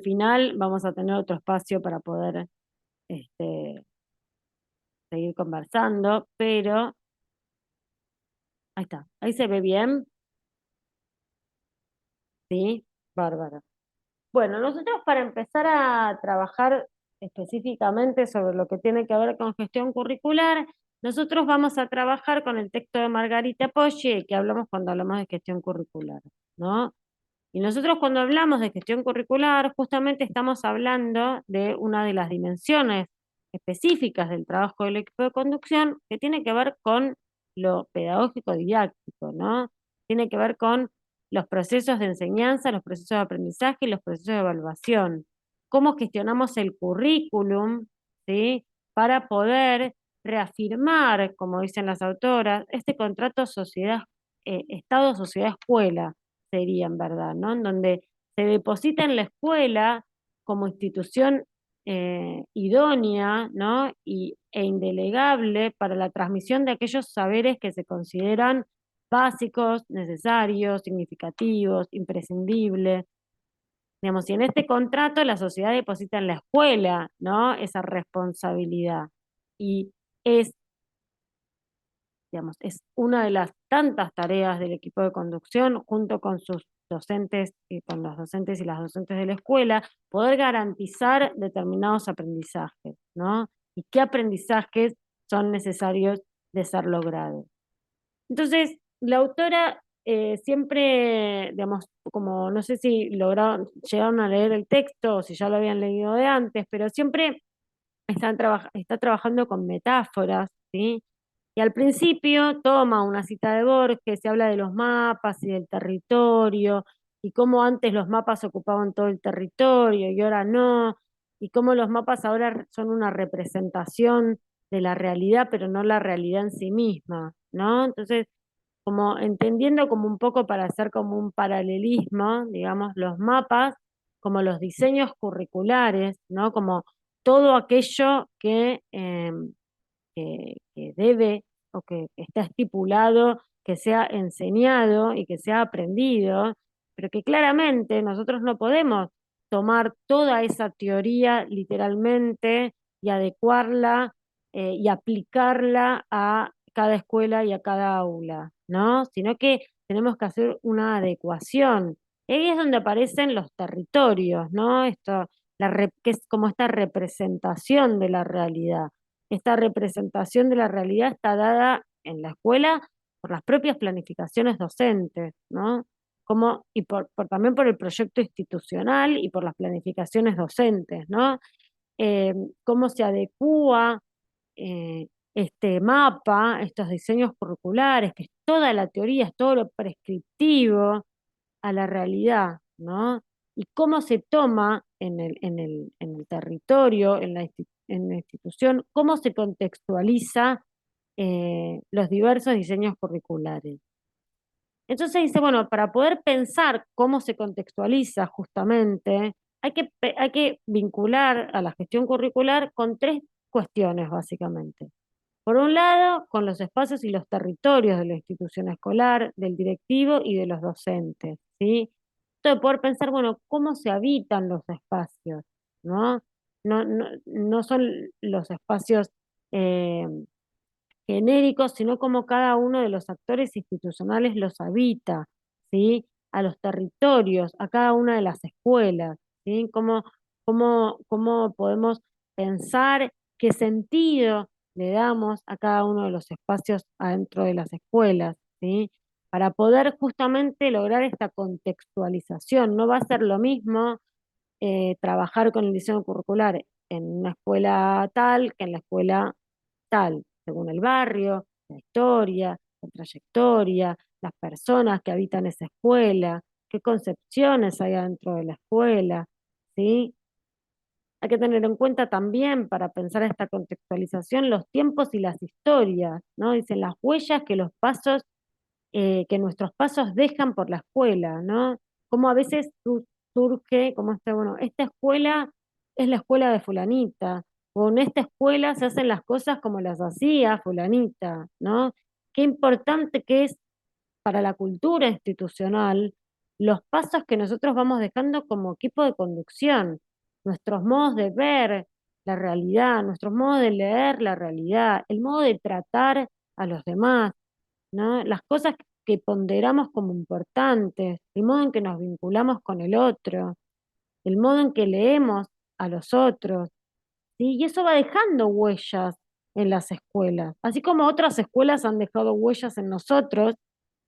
final vamos a tener otro espacio para poder este, seguir conversando, pero ahí está, ahí se ve bien, ¿sí? Bárbaro. Bueno, nosotros para empezar a trabajar específicamente sobre lo que tiene que ver con gestión curricular, nosotros vamos a trabajar con el texto de Margarita Poggi, que hablamos cuando hablamos de gestión curricular, ¿no? Y nosotros cuando hablamos de gestión curricular, justamente estamos hablando de una de las dimensiones específicas del trabajo del equipo de conducción, que tiene que ver con lo pedagógico didáctico, ¿no? Tiene que ver con los procesos de enseñanza, los procesos de aprendizaje y los procesos de evaluación. Cómo gestionamos el currículum, ¿sí? Para poder reafirmar, como dicen las autoras, este contrato sociedad, Estado, sociedad, escuela sería en verdad, ¿no? En donde se deposita en la escuela como institución idónea, ¿no? E indelegable para la transmisión de aquellos saberes que se consideran básicos, necesarios, significativos, imprescindibles. Digamos, y en este contrato la sociedad deposita en la escuela, ¿no? Esa responsabilidad. Y es digamos, es una de las tantas tareas del equipo de conducción, junto con sus docentes, con los docentes y las docentes de la escuela, poder garantizar determinados aprendizajes, ¿no? Y qué aprendizajes son necesarios de ser logrados. Entonces, la autora siempre, digamos, como no sé si lograron, llegaron a leer el texto o si ya lo habían leído de antes, pero siempre está trabajando con metáforas, ¿sí? Y al principio toma una cita de Borges, se habla de los mapas y del territorio, y cómo antes los mapas ocupaban todo el territorio y ahora no, y cómo los mapas ahora son una representación de la realidad, pero no la realidad en sí misma, ¿no? Entonces, como entendiendo como un poco para hacer como un paralelismo, digamos, los mapas como los diseños curriculares, ¿no? Como todo aquello que debe o que está estipulado que sea enseñado y que sea aprendido, pero que claramente nosotros no podemos tomar toda esa teoría literalmente y adecuarla y aplicarla a cada escuela y a cada aula, ¿no? Sino que tenemos que hacer una adecuación. Y ahí es donde aparecen los territorios, ¿no? Que es como esta representación de la realidad. Esta representación de la realidad está dada en la escuela por las propias planificaciones docentes, ¿no? También por el proyecto institucional y por las planificaciones docentes, ¿no? Cómo se adecúa eh, este mapa, estos diseños curriculares, que es toda la teoría, es todo lo prescriptivo a la realidad, ¿no? Y cómo se toma en el territorio, en la institución, cómo se contextualiza los diversos diseños curriculares. Entonces dice, bueno, para poder pensar cómo se contextualiza justamente, hay que vincular a la gestión curricular con tres cuestiones, básicamente. Por un lado, con los espacios y los territorios de la institución escolar, del directivo y de los docentes, ¿sí? Esto de poder pensar, bueno, cómo se habitan los espacios, ¿no? No son los espacios eh, genéricos, sino cómo cada uno de los actores institucionales los habita, ¿sí? A los territorios, a cada una de las escuelas, ¿sí? Cómo podemos pensar qué sentido le damos a cada uno de los espacios adentro de las escuelas, ¿sí? Para poder justamente lograr esta contextualización. No va a ser lo mismo trabajar con el diseño curricular en una escuela tal que en la escuela tal, según el barrio, la historia, la trayectoria, las personas que habitan esa escuela, qué concepciones hay dentro de la escuela, ¿sí? Hay que tener en cuenta también para pensar esta contextualización los tiempos y las historias, ¿no? Dicen las huellas que los pasos, que nuestros pasos dejan por la escuela, ¿no? Como a veces surge, como bueno, esta escuela es la escuela de fulanita, o en esta escuela se hacen las cosas como las hacía fulanita, ¿no? Qué importante que es para la cultura institucional los pasos que nosotros vamos dejando como equipo de conducción, nuestros modos de ver la realidad, nuestros modos de leer la realidad, el modo de tratar a los demás, ¿no? Las cosas que ponderamos como importantes, el modo en que nos vinculamos con el otro, el modo en que leemos a los otros, ¿sí? Y eso va dejando huellas en las escuelas, así como otras escuelas han dejado huellas en nosotros,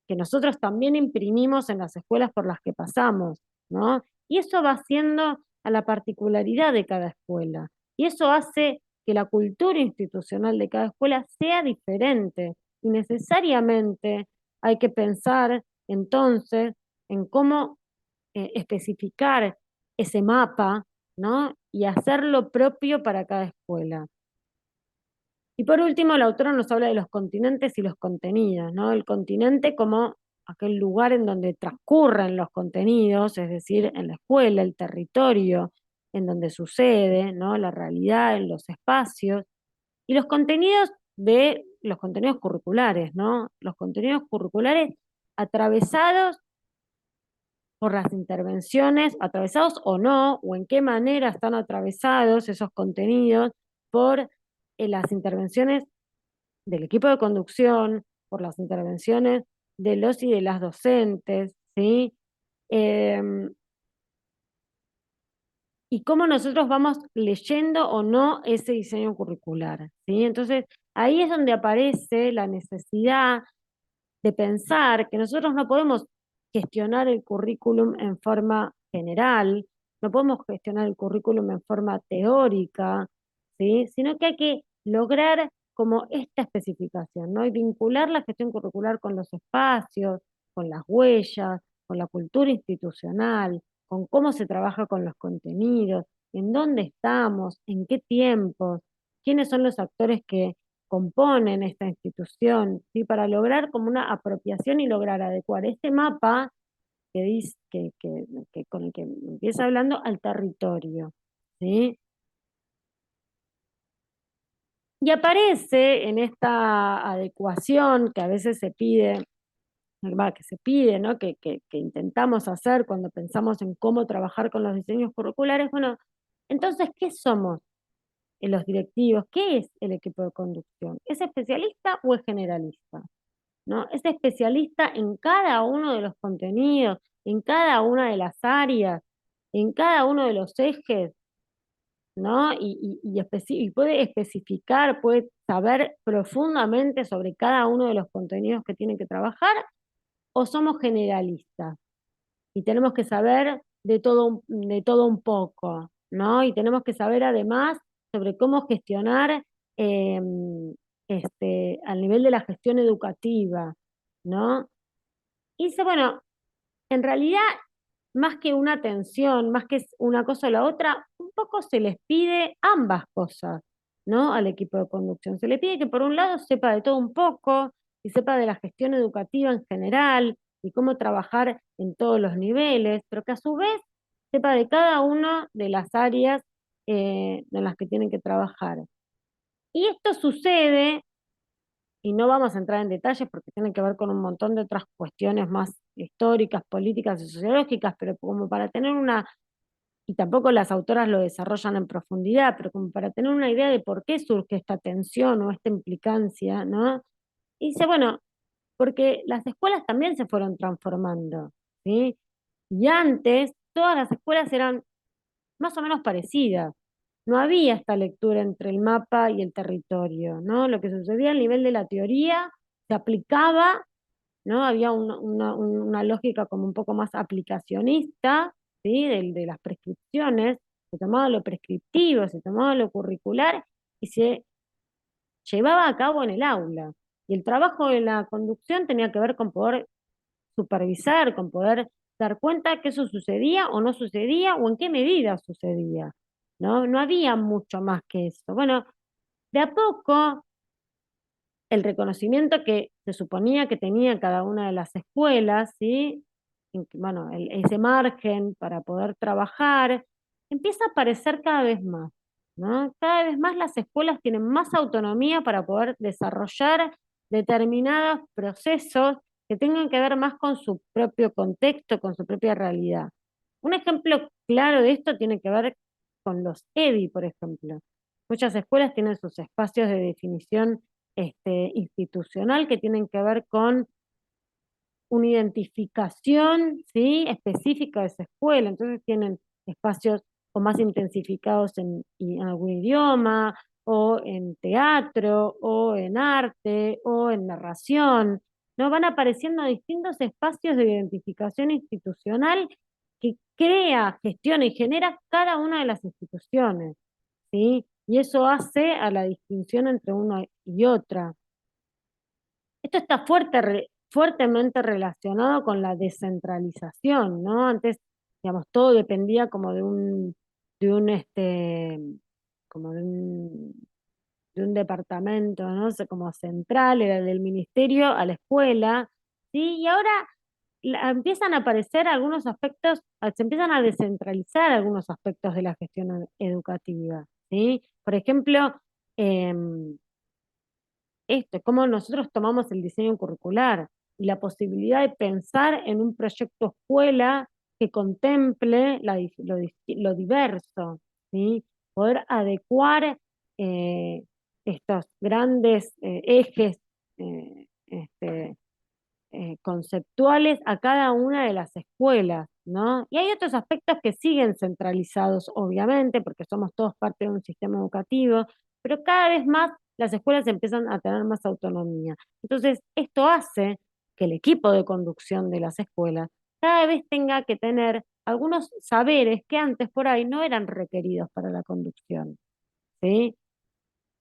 que nosotros también imprimimos en las escuelas por las que pasamos, ¿no? Y eso va haciendo a la particularidad de cada escuela. Y eso hace que la cultura institucional de cada escuela sea diferente. Y necesariamente hay que pensar entonces en cómo especificar ese mapa, ¿no? Y hacerlo propio para cada escuela. Y por último, la autora nos habla de los continentes y los contenidos, ¿no? El continente como aquel lugar en donde transcurren los contenidos, es decir, en la escuela, el territorio en donde sucede, ¿no? La realidad en los espacios, y los contenidos de los contenidos curriculares, ¿no? Los contenidos curriculares atravesados por las intervenciones, atravesados o no, o en qué manera están atravesados esos contenidos por las intervenciones del equipo de conducción, por las intervenciones de los y de las docentes, ¿sí? Eh, y cómo nosotros vamos leyendo o no ese diseño curricular, ¿sí? Entonces, ahí es donde aparece la necesidad de pensar que nosotros no podemos gestionar el currículum en forma general, no podemos gestionar el currículum en forma teórica, ¿sí? Sino que hay que lograr como esta especificación, ¿no? Y vincular la gestión curricular con los espacios, con las huellas, con la cultura institucional, con cómo se trabaja con los contenidos, en dónde estamos, en qué tiempos, quiénes son los actores que componen esta institución, ¿sí? Para lograr como una apropiación y lograr adecuar este mapa que dice, con el que empieza hablando al territorio, ¿sí? Y aparece en esta adecuación que a veces se pide, que se pide, ¿no? Que intentamos hacer cuando pensamos en cómo trabajar con los diseños curriculares. Bueno, entonces, ¿qué somos los directivos? ¿Qué es el equipo de conducción? ¿Es especialista o es generalista? ¿No? Es especialista en cada uno de los contenidos, en cada una de las áreas, en cada uno de los ejes, ¿no? Y puede especificar, puede saber profundamente sobre cada uno de los contenidos que tiene que trabajar, o somos generalistas y tenemos que saber de todo un poco, ¿no? Y tenemos que saber además sobre cómo gestionar eh, al nivel de la gestión educativa, ¿no? Y dice, bueno, en realidad, más que una tensión, más que una cosa o la otra, un poco se les pide ambas cosas, ¿no? Al equipo de conducción. Se le pide que por un lado sepa de todo un poco, y sepa de la gestión educativa en general, y cómo trabajar en todos los niveles, pero que a su vez sepa de cada una de las áreas en las que tienen que trabajar. Y esto sucede, y no vamos a entrar en detalles porque tienen que ver con un montón de otras cuestiones más históricas, políticas y sociológicas, pero como para tener una, y tampoco las autoras lo desarrollan en profundidad, pero como para tener una idea de por qué surge esta tensión o esta implicancia, ¿no? Y dice, bueno, porque las escuelas también se fueron transformando, ¿sí? Y antes todas las escuelas eran más o menos parecidas. No había esta lectura entre el mapa y el territorio, ¿no? Lo que sucedía a nivel de la teoría se aplicaba, ¿no? Había una lógica como un poco más aplicacionista, ¿sí? De las prescripciones, se tomaba lo prescriptivo, se tomaba lo curricular y se llevaba a cabo en el aula. Y el trabajo de la conducción tenía que ver con poder supervisar, con poder dar cuenta que eso sucedía o no sucedía o en qué medida sucedía, ¿no? No había mucho más que eso. Bueno, de a poco el reconocimiento que se suponía que tenía cada una de las escuelas, ¿sí? Bueno, ese margen para poder trabajar, empieza a aparecer cada vez más, ¿no? Cada vez más las escuelas tienen más autonomía para poder desarrollar determinados procesos que tengan que ver más con su propio contexto, con su propia realidad. Un ejemplo claro de esto tiene que ver con los EDI, por ejemplo. Muchas escuelas tienen sus espacios de definición institucional que tienen que ver con una identificación, ¿sí?, específica de esa escuela. Entonces tienen espacios o más intensificados en algún idioma, o en teatro, o en arte, o en narración. ¿No? Van apareciendo distintos espacios de identificación institucional que crea, gestiona y genera cada una de las instituciones, ¿sí? Y eso hace a la distinción entre una y otra. Esto está fuertemente relacionado con la descentralización, ¿no? Antes, digamos, todo dependía como como de un departamento, ¿no? O sea, como central, era del ministerio a la escuela, ¿sí? Y ahora empiezan a aparecer algunos aspectos, se empiezan a descentralizar algunos aspectos de la gestión educativa, ¿sí? Por ejemplo, em, cómo nosotros tomamos el diseño curricular y la posibilidad de pensar en un proyecto escuela que contemple lo diverso, ¿sí? Poder adecuar eh, estos grandes ejes conceptuales a cada una de las escuelas, ¿no? Y hay otros aspectos que siguen centralizados, obviamente, porque somos todos parte de un sistema educativo, pero cada vez más las escuelas empiezan a tener más autonomía. Entonces, esto hace que el equipo de conducción de las escuelas cada vez tenga que tener algunos saberes que antes por ahí no eran requeridos para la conducción, ¿sí?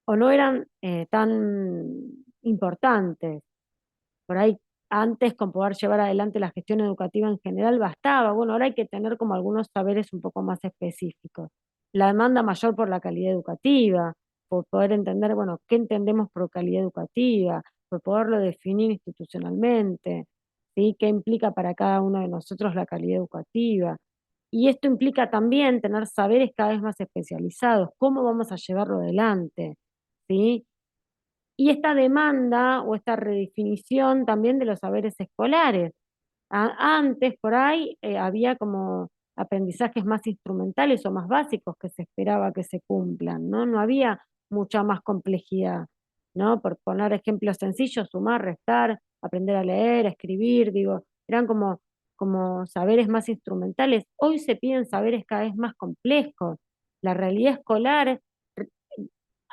O no eran tan importantes. Por ahí antes con poder llevar adelante la gestión educativa en general bastaba. Bueno, ahora hay que tener como algunos saberes un poco más específicos. La demanda mayor por la calidad educativa, por poder entender, bueno, qué entendemos por calidad educativa, por poderlo definir institucionalmente, ¿sí? ¿Qué implica para cada uno de nosotros la calidad educativa? Y esto implica también tener saberes cada vez más especializados, cómo vamos a llevarlo adelante, ¿sí? Y esta demanda o esta redefinición también de los saberes escolares. Antes, por ahí, había como aprendizajes más instrumentales o más básicos que se esperaba que se cumplan, ¿no? No había mucha más complejidad, ¿no? Por poner ejemplos sencillos, sumar, restar, aprender a leer, a escribir, digo, eran como saberes más instrumentales. Hoy se piden saberes cada vez más complejos. La realidad escolar,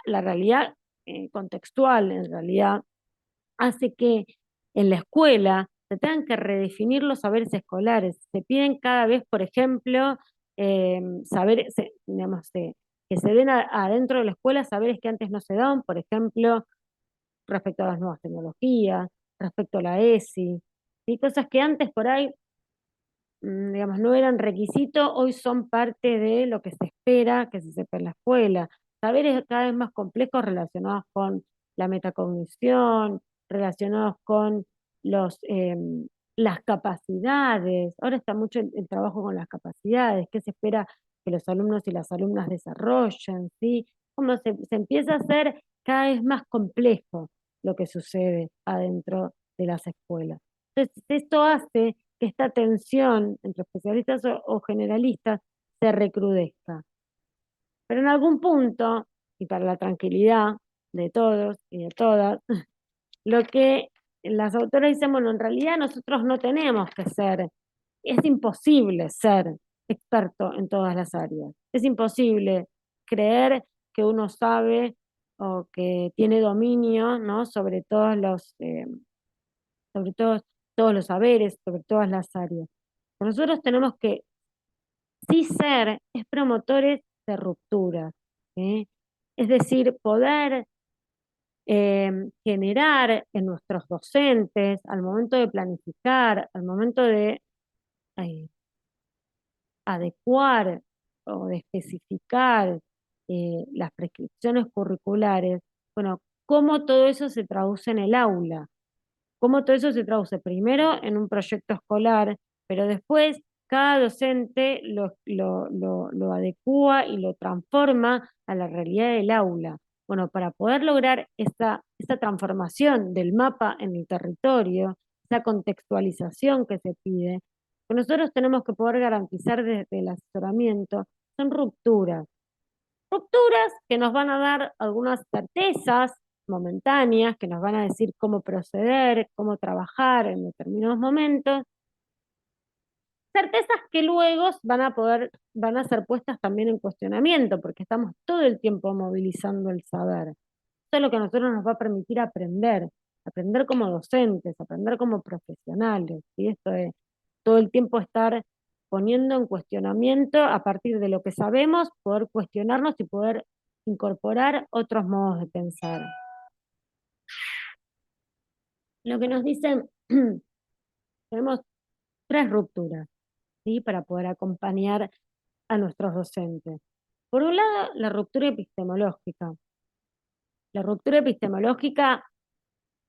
la realidad contextual, en realidad, hace que en la escuela se tengan que redefinir los saberes escolares. Se piden cada vez, por ejemplo, saberes, digamos, que se den adentro de la escuela saberes que antes no se daban, por ejemplo, respecto a las nuevas tecnologías, respecto a la ESI, y cosas que antes por ahí, digamos, no eran requisito, hoy son parte de lo que se espera que se sepa en la escuela. Saberes cada vez más complejos relacionados con la metacognición, relacionados con los, las capacidades. Ahora está mucho el trabajo con las capacidades, qué se espera que los alumnos y las alumnas desarrollen, ¿sí? Como se empieza a hacer cada vez más complejo lo que sucede adentro de las escuelas. Entonces, esto hace que esta tensión entre especialistas o generalistas se recrudezca. Pero en algún punto, y para la tranquilidad de todos y de todas, lo que las autoras dicen, bueno, en realidad nosotros no tenemos que ser, es imposible ser experto en todas las áreas. Es imposible creer que uno sabe o que tiene dominio, ¿no?, sobre sobre todos los saberes, sobre todas las áreas. Nosotros tenemos que sí ser es promotores de rupturas, ¿sí? Es decir, poder generar en nuestros docentes, al momento de planificar, al momento de eh, adecuar o de especificar las prescripciones curriculares, bueno, cómo todo eso se traduce en el aula, cómo todo eso se traduce primero en un proyecto escolar, pero después cada docente lo adecúa y lo transforma a la realidad del aula. Bueno, para poder lograr esta transformación del mapa en el territorio, esa contextualización que se pide, que nosotros tenemos que poder garantizar desde el asesoramiento, son rupturas. Rupturas que nos van a dar algunas certezas momentáneas, que nos van a decir cómo proceder, cómo trabajar en determinados momentos, certezas que luego van a ser puestas también en cuestionamiento, porque estamos todo el tiempo movilizando el saber. Eso es lo que a nosotros nos va a permitir aprender, aprender como docentes, aprender como profesionales, ¿sí? Esto es todo el tiempo estar poniendo en cuestionamiento a partir de lo que sabemos, poder cuestionarnos y poder incorporar otros modos de pensar. Lo que nos dicen, tenemos 3 rupturas, ¿sí? Para poder acompañar a nuestros docentes. Por un lado, la ruptura epistemológica. La ruptura epistemológica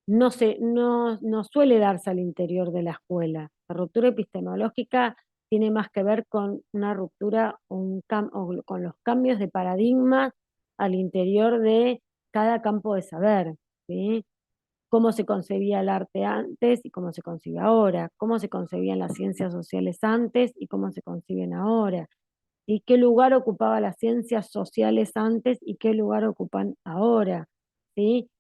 no suele darse al interior de la escuela. La ruptura epistemológica tiene más que ver con una ruptura o con los cambios de paradigma al interior de cada campo de saber, ¿sí? Cómo se concebía el arte antes y cómo se concibe ahora, cómo se concebían las ciencias sociales antes y cómo se conciben ahora, y qué lugar ocupaba las ciencias sociales antes y qué lugar ocupan ahora, ¿sí?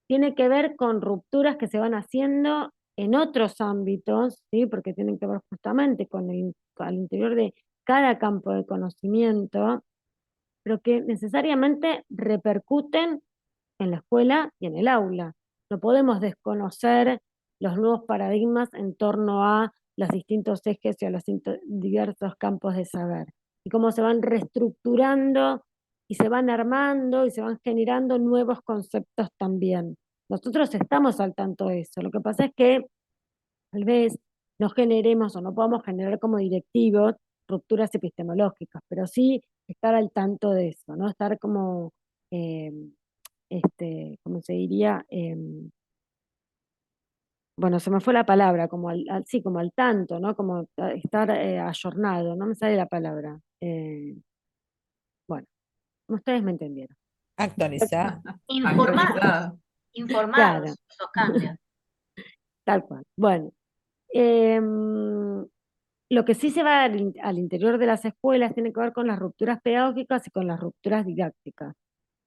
Tiene que ver con rupturas que se van haciendo en otros ámbitos, ¿sí? Porque tienen que ver justamente con al interior de cada campo de conocimiento, pero que necesariamente repercuten en la escuela y en el aula. No podemos desconocer los nuevos paradigmas en torno a los distintos ejes y a los diversos campos de saber, y cómo se van reestructurando y se van armando y se van generando nuevos conceptos también. Nosotros estamos al tanto de eso. Lo que pasa es que tal vez no generemos o no podamos generar como directivos rupturas epistemológicas, pero sí estar al tanto de eso, ¿no? Estar como, eh, ¿cómo se diría? Bueno, se me fue la palabra, como sí, como al tanto, ¿no? Como estar ayornado, no me sale la palabra. Bueno, ustedes me entendieron. Actualizar. Informados, Actualizada. Claro, informados esos cambios. tal cual. Bueno, em, lo que sí se va al interior de las escuelas tiene que ver con las rupturas pedagógicas y con las rupturas didácticas.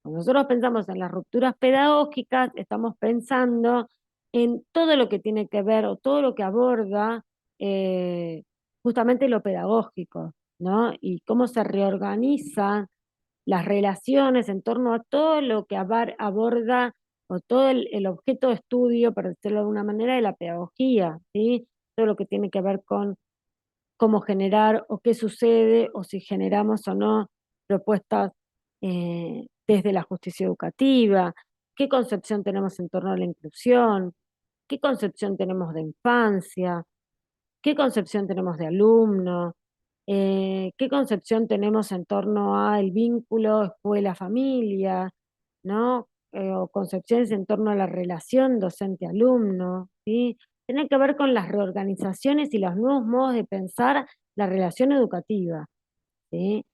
Cuando nosotros pensamos en las rupturas pedagógicas, estamos pensando en todo lo que tiene que ver o todo lo que aborda eh, justamente lo pedagógico, ¿no? Y cómo se reorganizan las relaciones en torno a todo lo que aborda o todo el objeto de estudio, por decirlo de alguna manera, de la pedagogía, ¿sí? Todo lo que tiene que ver con cómo generar o qué sucede o si generamos o no propuestas desde la justicia educativa, qué concepción tenemos en torno a la inclusión, qué concepción tenemos de infancia, qué concepción tenemos de alumno, qué concepción tenemos en torno al vínculo escuela-familia, ¿no? O concepciones en torno a la relación docente-alumno, ¿sí? Tiene que ver con las reorganizaciones y los nuevos modos de pensar la relación educativa, ¿sí?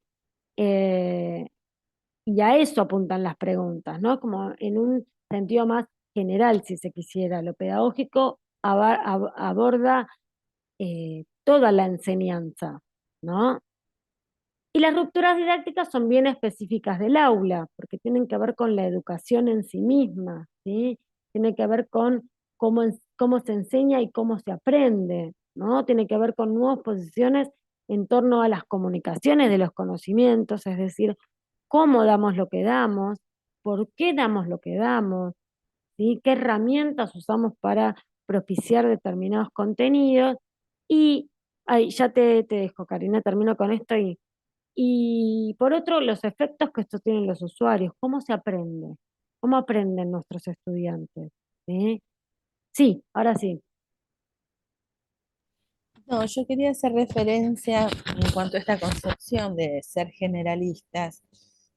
Eh, y a eso apuntan las preguntas, ¿no? Como en un sentido más general, si se quisiera. Lo pedagógico aborda toda la enseñanza, ¿no? Y las rupturas didácticas son bien específicas del aula, porque tienen que ver con la educación en sí misma, ¿sí? Tiene que ver con cómo se enseña y cómo se aprende, ¿no? Tiene que ver con nuevas posiciones en torno a las comunicaciones de los conocimientos, es decir, cómo damos lo que damos, por qué damos lo que damos, ¿sí? ¿Qué herramientas usamos para propiciar determinados contenidos? Y ahí ya te dejo, Karina, termino con esto y por otro, los efectos que esto tienen los usuarios, ¿cómo se aprende? ¿Cómo aprenden nuestros estudiantes? ¿Sí? Sí, ahora sí. No, yo quería hacer referencia en cuanto a esta concepción de ser generalistas.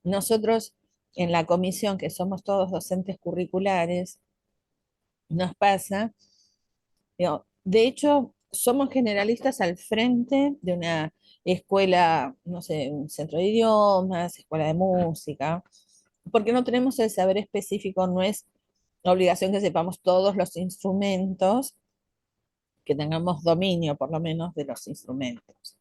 Nosotros en la comisión, que somos todos docentes curriculares, nos pasa, digo, de hecho, somos generalistas al frente de una escuela, no sé, un centro de idiomas, escuela de música, porque no tenemos el saber específico, no es obligación que sepamos todos los instrumentos, que tengamos dominio por lo menos de los instrumentos.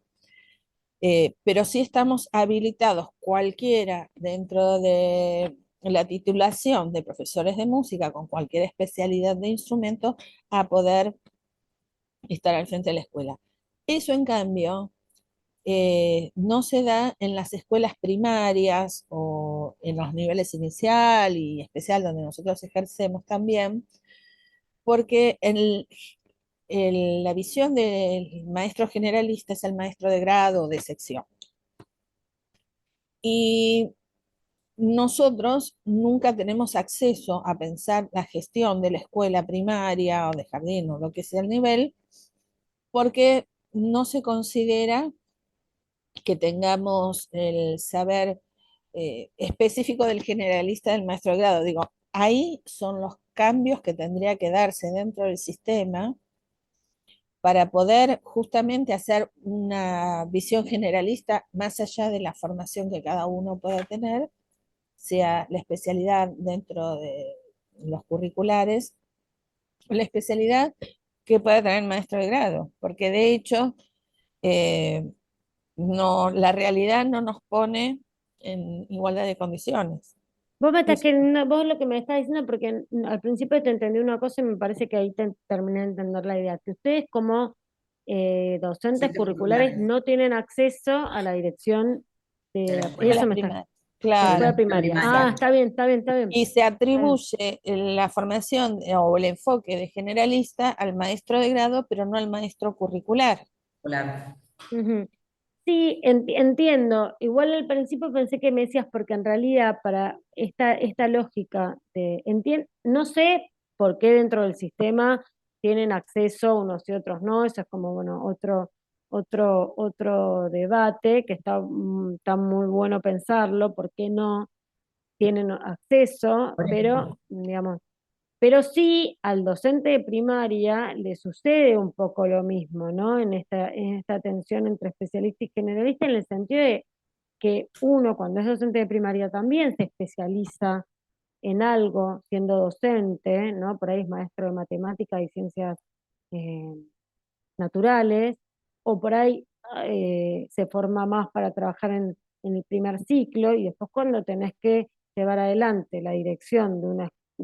Pero sí estamos habilitados cualquiera dentro de la titulación de profesores de música con cualquier especialidad de instrumento a poder estar al frente de la escuela. Eso, en cambio, no se da en las escuelas primarias o en los niveles inicial y especial donde nosotros ejercemos también, porque la visión del maestro generalista es el maestro de grado o de sección. Y nosotros nunca tenemos acceso a pensar la gestión de la escuela primaria o de jardín o lo que sea el nivel, porque no se considera que tengamos el saber específico del generalista del maestro de grado. Digo, ahí son los cambios que tendría que darse dentro del sistema para poder justamente hacer una visión generalista más allá de la formación que cada uno pueda tener, sea la especialidad dentro de los curriculares, o la especialidad que pueda tener el maestro de grado, porque de hecho eh, no, la realidad no nos pone en igualdad de condiciones. Vos lo que me estás diciendo, porque al principio te entendí una cosa y me parece que ahí terminé de entender la idea, que ustedes como docentes Centros curriculares curriculares no tienen acceso a la dirección de la de, escuela. eso me está, de la Claro, escuela primaria. Ah, está bien, está bien, está bien. y se Claro. atribuye la formación o el enfoque de generalista al maestro de grado, pero no al maestro curricular. Claro. Ujú. Sí, entiendo. Igual al principio pensé que me decías, porque en realidad para esta lógica no sé por qué dentro del sistema tienen acceso unos y otros no, eso es como, bueno, otro debate que está muy bueno pensarlo, por qué no tienen acceso, Por pero, ejemplo, digamos, pero sí, al docente de primaria le sucede un poco lo mismo, ¿no? En esta tensión entre especialista y generalista, en el sentido de que uno, cuando es docente de primaria, también se especializa en algo siendo docente, ¿no? Por ahí es maestro de matemáticas y ciencias eh, naturales, o por ahí se forma más para trabajar en el primer ciclo, y después cuando tenés que llevar adelante la dirección de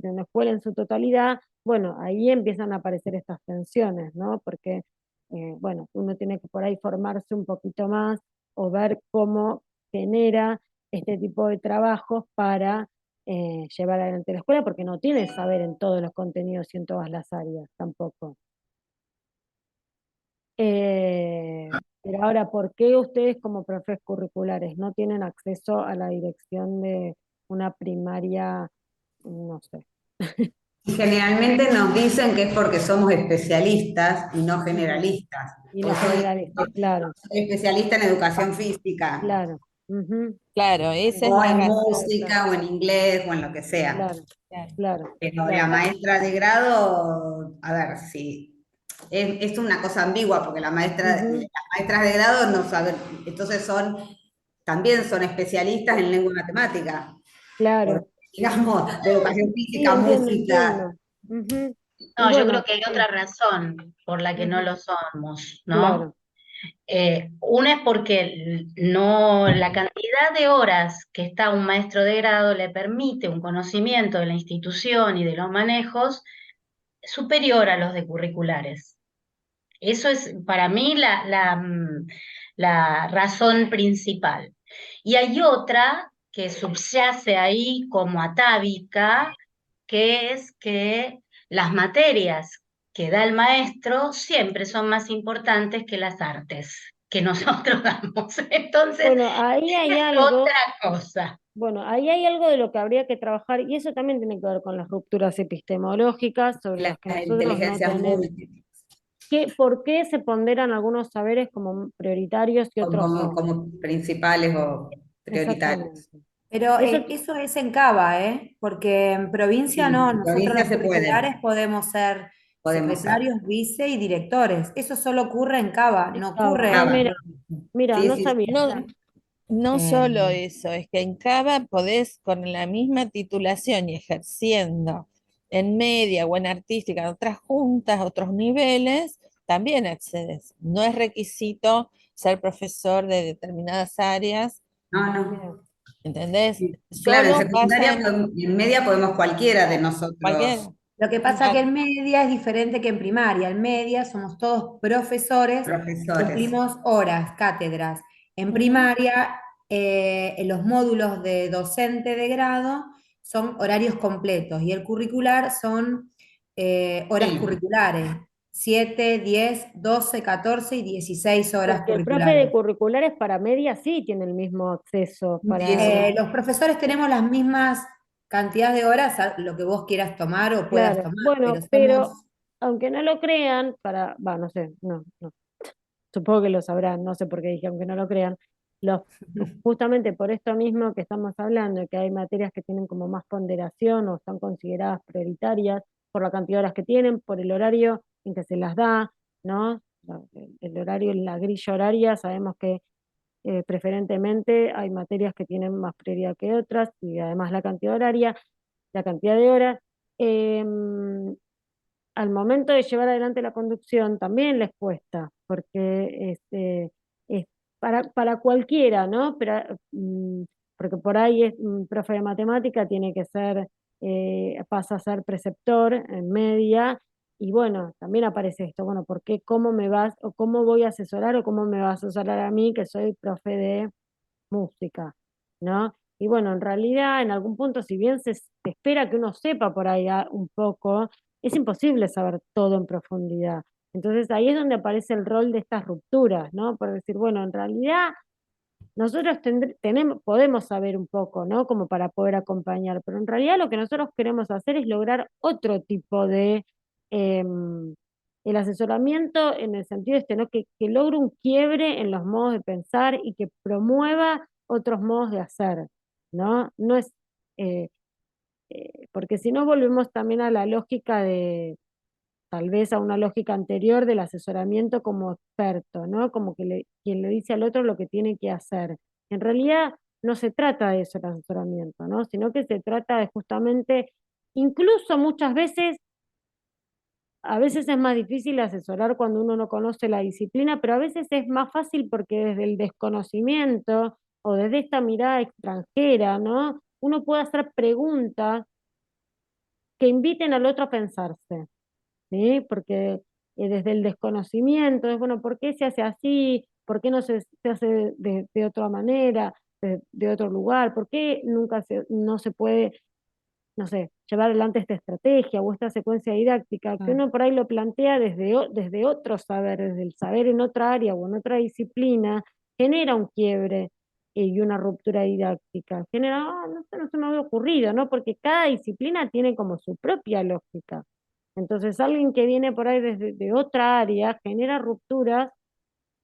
una escuela en su totalidad, bueno, ahí empiezan a aparecer estas tensiones, ¿no? Porque, bueno, uno tiene que por ahí formarse un poquito más o ver cómo genera este tipo de trabajos para llevar adelante la escuela, porque no tiene saber en todos los contenidos y en todas las áreas tampoco. Pero ahora, ¿por qué ustedes como profes curriculares no tienen acceso a la dirección de una primaria, no sé? generalmente nos dicen que es porque somos especialistas y no Ujú. generalistas. Y Por no eso dicen, generalistas, claro, soy especialista en educación física, claro, ujú, Claro, esa es o la en razón. música, o en inglés, o en lo que sea. claro, Claro. claro, Pero la claro. maestra de grado, a ver, sí, es una cosa ambigua, porque las Ujú, maestras de grado no saben, entonces también son especialistas en lengua y matemática, claro. porque, digamos, de educación Sí, física, entiendo, música, entiendo. Ujú. Y No, yo creo bueno, que hay sí, otra razón por la que no ujú, lo somos, ¿no? claro, Una es porque no, la cantidad de horas que está un maestro de grado le permite un conocimiento de la institución y de los manejos superior a los de curriculares. Eso es para mí la razón principal. Y hay otra que subyace ahí como atávica, que es que las materias que da el maestro siempre son más importantes que las artes que nosotros damos. Entonces, bueno, ahí hay es algo. otra cosa. Bueno, ahí hay algo de lo que habría que trabajar, y eso también tiene que ver con las rupturas epistemológicas sobre las las que nosotros no inteligencias tenemos. múltiples, ¿Por qué se ponderan algunos saberes como prioritarios y otros como, no? como principales o prioritarios. Exactamente. Pero Eso, eso es en Cava, ¿eh? Porque en provincia Sí, no, en nosotros provincia los se puede, curriculares podemos ser podemos ser. secretarios, vice y directores. Eso solo ocurre en Cava, no estaba. ocurre Ah, en... Acaba. mira, Sí, no sí, sabía. No, no eh, solo eso, es que en Cava podés con la misma titulación y ejerciendo en media o en artística, en otras juntas, otros niveles, también accedes. No es requisito ser profesor de determinadas áreas, No, Bien. no. ¿entendés? Claro, en Solo pasa secundaria, en media podemos cualquiera de nosotros, cualquiera. Lo que pasa que en media es diferente que en primaria. En media somos todos profesores, profesores. cumplimos horas, cátedras. En Ujú. primaria, en los módulos de docente de grado son horarios completos y el curricular son horas Sí. curriculares, 7, 10, 12, 14 y 16 horas Porque el profe de curriculares. curriculares para media sí tiene el mismo acceso Sí, para, sí. Los profesores tenemos las mismas cantidades de horas, lo que vos quieras tomar o puedas claro, tomar, pero bueno, pero somos... aunque no lo crean, no sé, no, supongo que lo sabrán, no sé por qué dije aunque no lo crean, los, justamente por esto mismo que estamos hablando, que hay materias que tienen como más ponderación o están consideradas prioritarias por la cantidad de horas que tienen, por el horario en que se las da, ¿no? El horario, la grilla horaria, sabemos que preferentemente hay materias que tienen más prioridad que otras y además la cantidad horaria, la cantidad de horas. em, Al momento de llevar adelante la conducción también les cuesta, porque es para cualquiera, ¿no? Pero, porque por ahí es un profe de matemática, tiene que ser, pasa a ser preceptor en media, y bueno, también aparece esto, bueno, ¿por qué? ¿Cómo me vas, o cómo voy a asesorar, o cómo me va a asesorar a mí, que soy profe de música, ¿no? Y bueno, en realidad, en algún punto, si bien se espera que uno sepa por ahí un poco, es imposible saber todo en profundidad. Entonces ahí es donde aparece el rol de estas rupturas, ¿no? Por decir, bueno, en realidad nosotros podemos saber un poco, ¿no? Como para poder acompañar, pero en realidad lo que nosotros queremos hacer es lograr otro tipo de, el asesoramiento en el sentido este, ¿no? Que logre un quiebre en los modos de pensar y que promueva otros modos de hacer, ¿no? No es, eh, porque si no volvemos también a la lógica de, tal vez a una lógica anterior del asesoramiento como experto, ¿no? Como que quien le dice al otro lo que tiene que hacer. En realidad no se trata de eso el asesoramiento, ¿no? Sino que se trata de justamente, incluso muchas veces, a veces es más difícil asesorar cuando uno no conoce la disciplina, pero a veces es más fácil porque desde el desconocimiento o desde esta mirada extranjera, ¿no? Uno puede hacer preguntas que inviten al otro a pensarse. ¿Sí? Porque desde el desconocimiento, es bueno, ¿por qué se hace así? ¿Por qué no se hace de otra manera, de otro lugar? ¿Por qué no se puede, no sé, llevar adelante esta estrategia o esta secuencia didáctica? Que uno por ahí lo plantea desde otro saber, desde el saber en otra área o en otra disciplina, genera un quiebre y una ruptura didáctica. Genera, no se me había ocurrido, ¿no? Porque cada disciplina tiene como su propia lógica. Entonces, alguien que viene por ahí desde de otra área genera rupturas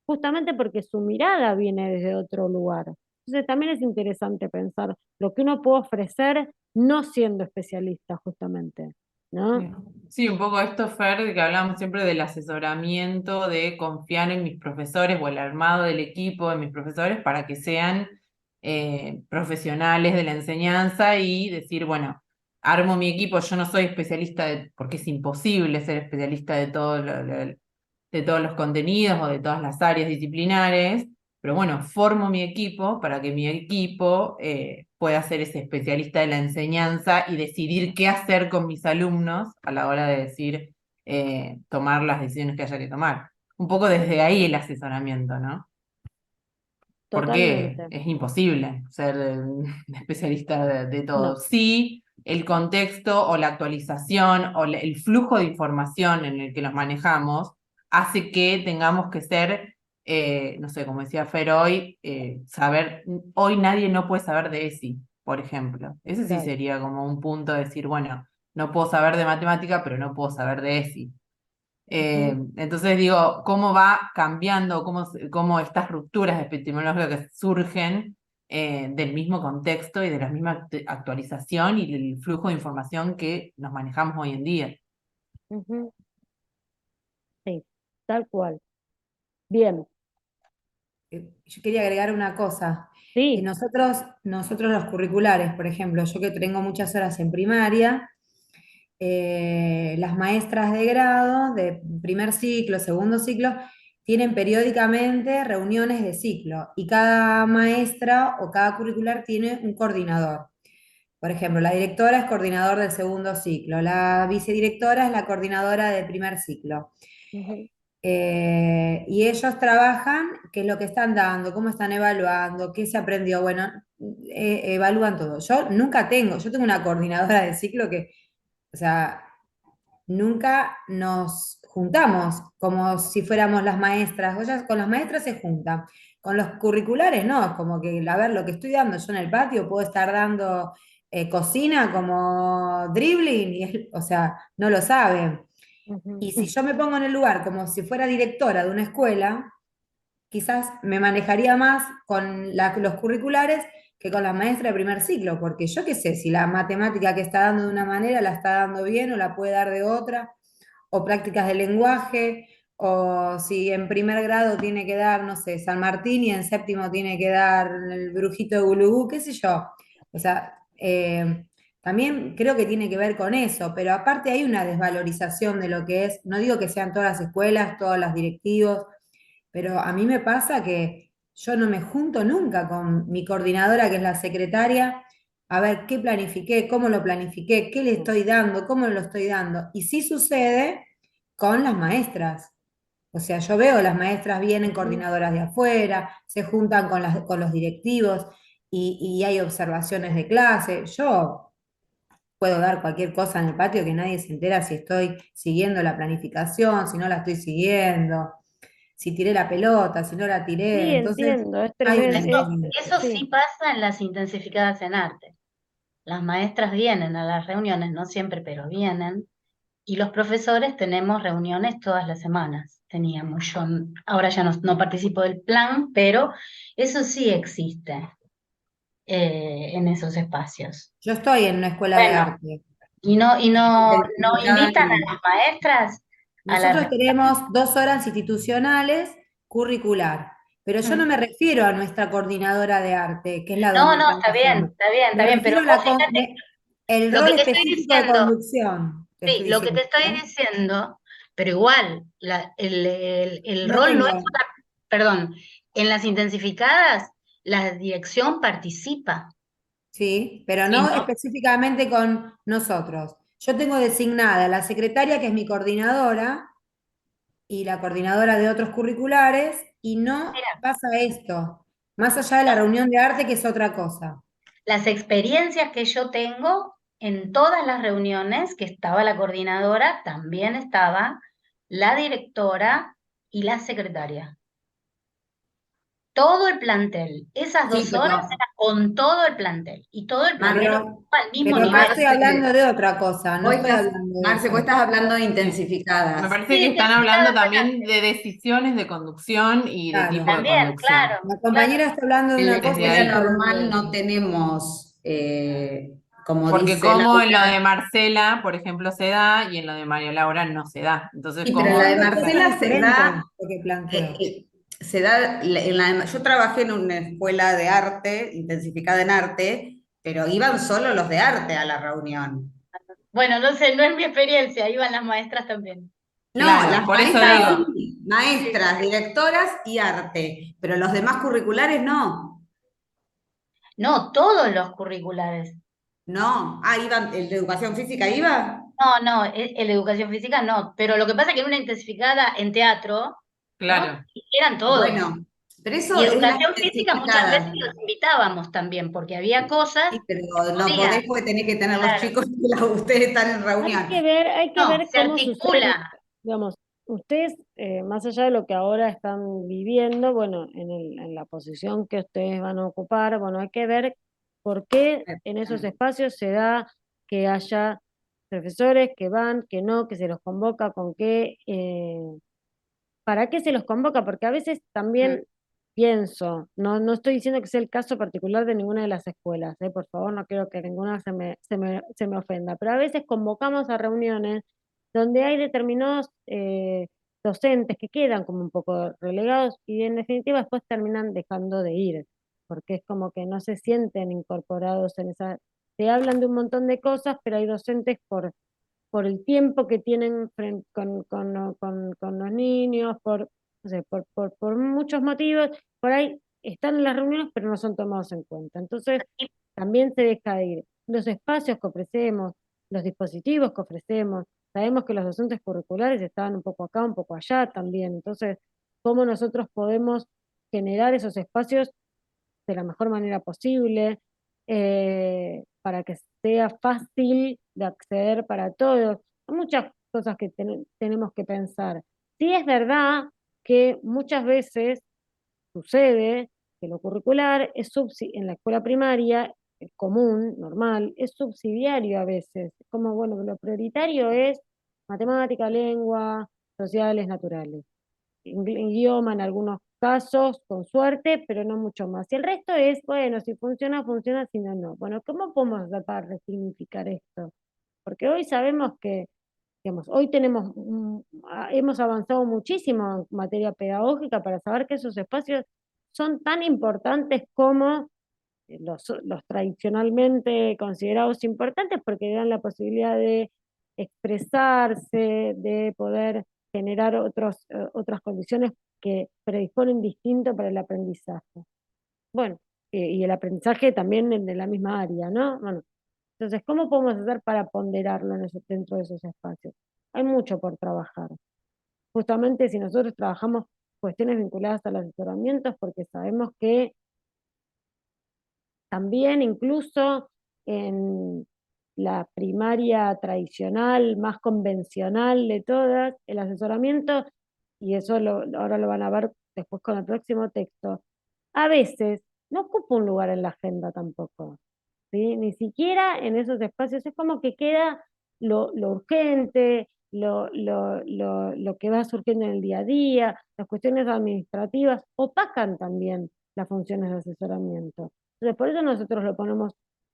justamente porque su mirada viene desde otro lugar. Entonces, también es interesante pensar lo que uno puede ofrecer no siendo especialista, justamente, ¿no? Sí, sí, un poco esto, Fer, de que hablamos siempre del asesoramiento, de confiar en mis profesores o el armado del equipo de mis profesores para que sean profesionales de la enseñanza y decir, bueno, armo mi equipo, yo no soy especialista porque es imposible ser especialista de de todos los contenidos o de todas las áreas disciplinares, pero bueno, formo mi equipo para que mi equipo pueda ser ese especialista de la enseñanza y decidir qué hacer con mis alumnos a la hora de decir, tomar las decisiones que haya que tomar. Un poco desde ahí el asesoramiento, ¿no? Porque Totalmente. es imposible ser especialista de todo. No. Sí, el contexto o la actualización o el flujo de información en el que los manejamos hace que tengamos que ser, no sé, como decía Fer hoy, hoy nadie no puede saber de ESI, por ejemplo. Ese sí Claro. sería como un punto de decir, bueno, no puedo saber de matemática, pero no puedo saber de ESI. Ujú. Entonces digo, cómo va cambiando, cómo estas rupturas epistemológicas surgen del mismo contexto y de la misma actualización y del flujo de información que nos manejamos hoy en día. Ujú. Sí, tal cual. Bien, Yo quería agregar una cosa. sí, Nosotros los curriculares, por ejemplo, yo que tengo muchas horas en primaria, las maestras de grado, de primer ciclo, segundo ciclo, tienen periódicamente reuniones de ciclo y cada maestra o cada curricular tiene un coordinador. Por ejemplo, la directora es coordinador del segundo ciclo, la vicedirectora es la coordinadora del primer ciclo. Ujú. Y ellos trabajan qué es lo que están dando, cómo están evaluando, qué se aprendió. Bueno, evalúan todo. Yo tengo una coordinadora de ciclo que, o sea, nunca nos juntamos como si fuéramos las maestras. Ellas con las maestras se juntan. Con los curriculares no, es como que, a ver, lo que estoy dando yo en el patio, puedo estar dando cocina como dribbling, o sea, no lo saben. Ujú. Y si yo me pongo en el lugar como si fuera directora de una escuela, quizás me manejaría más con los curriculares que con la maestra de primer ciclo, porque yo qué sé, si la matemática que está dando de una manera la está dando bien o la puede dar de otra, o prácticas de lenguaje, o si en primer grado tiene que dar, no sé, San Martín y en séptimo tiene que dar el brujito de Gulugú, qué sé yo. O sea, también creo que tiene que ver con eso, pero aparte hay una desvalorización de lo que es, no digo que sean todas las escuelas, todos los directivos, pero a mí me pasa que yo no me junto nunca con mi coordinadora, que es la secretaria, a ver qué planifiqué, cómo lo planifiqué, qué le estoy dando, cómo lo estoy dando. Y sí sucede con las maestras. O sea, yo veo las maestras vienen coordinadoras de afuera, se juntan con los directivos y hay observaciones de clase. Yo puedo dar cualquier cosa en el patio que nadie se entera si estoy siguiendo la planificación, si no la estoy siguiendo, si tiré la pelota, si no la tiré. Sí, Entonces, entiendo, es hay una tremendo, Eso sí sí. pasa en las intensificadas en arte. Las maestras vienen a las reuniones, no siempre, pero vienen, y los profesores tenemos reuniones todas las semanas. Teníamos, yo ahora ya no participo del plan, pero eso sí existe en esos espacios. Yo estoy en una escuela de Bueno, arte. no Identificada invitan a no. las maestras a la Nosotros tenemos 2 horas institucionales curricular, pero yo no reunión. me refiero a nuestra coordinadora de arte, que es la No, donde no, está bien, trabajamos. está bien, está Me bien, pero refiero a vos fíjate, el lo rol que te estoy específico de diciendo, conducción, te sí, estoy lo que te diciendo, estoy ¿eh? diciendo, pero igual, el No rol no es tengo, perdón, en las intensificadas, la dirección participa. sí, pero Sí, no no, específicamente con nosotros. Yo tengo designada la secretaria, que es mi coordinadora, y la coordinadora de otros curriculares, y no mira, pasa esto, más allá de la reunión de arte, que es otra cosa. las experiencias que yo tengo en todas las reuniones que estaba la coordinadora, también estaba la directora y la secretaria. Todo el plantel. Esas Sí, 2 horas pero era con todo el plantel. Y todo el plantel Mar- Pero, ocupaba al mismo pero acá nivel. estoy hablando Marce, de otra cosa, no estoy hablando de Marce, vos eso. estás hablando de Sí. Me intensificadas. parece Sí, que están hablando intensificadas en también arte. de decisiones de conducción y de Claro. tipo de También, conducción. claro, La claro. compañera está hablando de En la una cosa Desde y yo escuela estoy ahí. hablando de normal no otra. tenemos, como Porque dice como en lo de Laura, Marcela, por ejemplo, se da y en lo de María Laura no se da. Entonces, sí, pero en como la de Son dos cosas Marcela se diferentes da, lo que eh, planteo. eh, yo trabajé en una escuela de arte, intensificada en arte, pero iban solo los de arte a la reunión. Bueno, no sé, no es mi experiencia, iban las maestras también. No, claro, las por eso maestras digo, sí, maestras, directoras y arte, pero los demás curriculares no. No, todos los curriculares. No. Ah, iban, ¿el de educación física iba? No, no, el de educación física no. Pero lo que pasa es que en una intensificada en teatro, ¿no? claro. Eran todos. Bueno, pero eso Y es la educación física muchas veces intensificada. los invitábamos también, porque había cosas Sí, pero que no podés podían. porque tenés que tener los Claro. chicos y ustedes están en reunión. Hay que No, ver Se cómo suceden, articula. digamos, ustedes, más allá de lo que ahora están viviendo, bueno, en la posición que ustedes van a ocupar, bueno, hay que ver por qué en esos espacios se da que haya profesores que van, que no, que se los convoca, con qué, para qué se los convoca, porque a veces también pienso, no estoy diciendo que sea el caso particular de ninguna de las escuelas, por favor, no quiero que ninguna se me ofenda, pero a veces convocamos a reuniones donde hay determinados docentes que quedan como un poco relegados y en definitiva después terminan dejando de ir, porque es como que no se sienten incorporados en esa, te hablan de un montón de cosas, pero hay docentes por el tiempo que tienen con los niños, no sé, por muchos motivos, por ahí están en las reuniones, pero no son tomados en cuenta. Entonces, también se deja de ir. Los espacios que ofrecemos, los dispositivos que ofrecemos, sabemos que los docentes curriculares estaban un poco acá, un poco allá también. Entonces, ¿cómo nosotros podemos generar esos espacios de la mejor manera posible, para que sea fácil de acceder para todos? Hay muchas cosas que tenemos que pensar. Sí es verdad que muchas veces sucede que lo curricular en la escuela primaria, común, normal, es subsidiario a veces. Es como, bueno, lo prioritario es matemática, lengua, sociales, naturales, idioma en algunos casos, con suerte, pero no mucho más. Y el resto es, bueno, si funciona, funciona, si no, no. Bueno, ¿cómo podemos hacer para resignificar esto? Porque hoy sabemos que, digamos, hoy hemos avanzado muchísimo en materia pedagógica para saber que esos espacios son tan importantes como los tradicionalmente considerados importantes, porque dan la posibilidad de expresarse, de poder generar otras condiciones que predisponen distinto para el aprendizaje. Bueno, y el aprendizaje también de la misma área, ¿no? Bueno, entonces, ¿cómo podemos hacer para ponderarlo dentro de esos espacios? Hay mucho por trabajar. Justamente si nosotros trabajamos cuestiones vinculadas al asesoramiento, es porque sabemos que también incluso en la primaria tradicional, más convencional de todas, el asesoramiento, y eso ahora lo van a ver después con el próximo texto, a veces no ocupa un lugar en la agenda tampoco, ¿sí? Ni siquiera en esos espacios, es como que queda lo urgente, lo que va surgiendo en el día a día, las cuestiones administrativas opacan también las funciones de asesoramiento. Entonces, por eso nosotros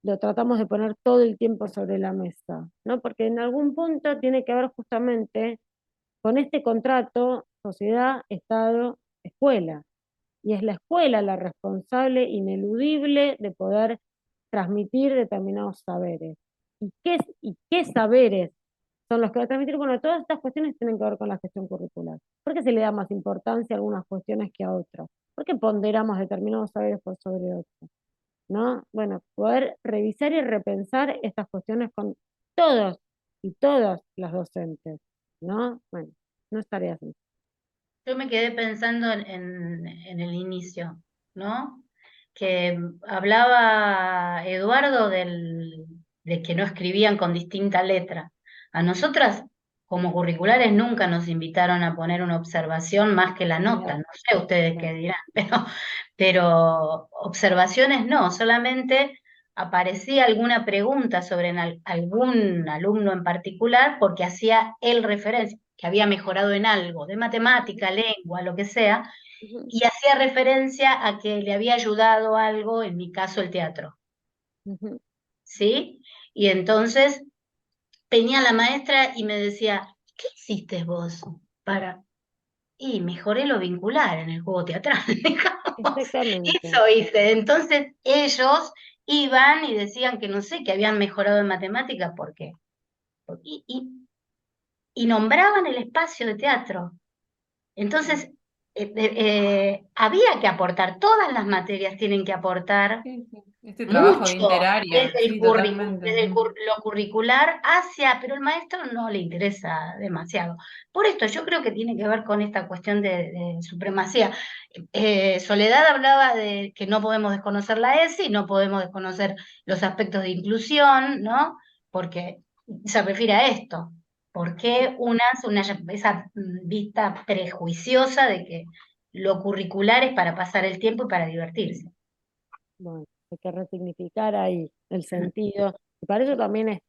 lo tratamos de poner todo el tiempo sobre la mesa, ¿no? Porque en algún punto tiene que ver justamente con este contrato sociedad, Estado, escuela. Y es la escuela la responsable ineludible de poder transmitir determinados saberes. ¿Y qué saberes son los que va a transmitir? Bueno, todas estas cuestiones tienen que ver con la gestión curricular. ¿Por qué se le da más importancia a algunas cuestiones que a otras? ¿Por qué ponderamos determinados saberes por sobre otros? ¿No? Bueno, poder revisar y repensar estas cuestiones con todos y todas las docentes, ¿no? Bueno, no estaría así. Yo me quedé pensando en el inicio, ¿no? Que hablaba Eduardo de que no escribían con distinta letra. A nosotras, como curriculares, nunca nos invitaron a poner una observación más que la nota. No sé ustedes qué dirán, pero observaciones no, solamente aparecía alguna pregunta sobre algún alumno en particular porque hacía él referencia, que había mejorado en algo, de matemática, lengua, lo que sea, y hacía referencia a que le había ayudado algo, en mi caso el teatro, ¿sí? Y entonces venía la maestra y me decía, ¿qué hiciste vos para...? Y mejoré lo vincular en el juego teatral, digamos. Exactamente. Eso hice. Entonces ellos iban y decían que no sé, que habían mejorado en matemáticas, ¿por qué? Y nombraban el espacio de teatro. Entonces, había que aportar, todas las materias tienen que aportar Sí, sí. Este trabajo de mucho interárea, desde sí, totalmente. lo curricular hacia, pero al maestro no le interesa demasiado. Por esto yo creo que tiene que ver con esta cuestión de supremacía. Soledad hablaba de que no podemos desconocer la ESI, no podemos desconocer los aspectos de inclusión, ¿no? Porque se refiere a esto. ¿Por qué esa vista prejuiciosa de que lo curricular es para pasar el tiempo y para divertirse? Bueno, hay que resignificar ahí el sentido. Y para eso también es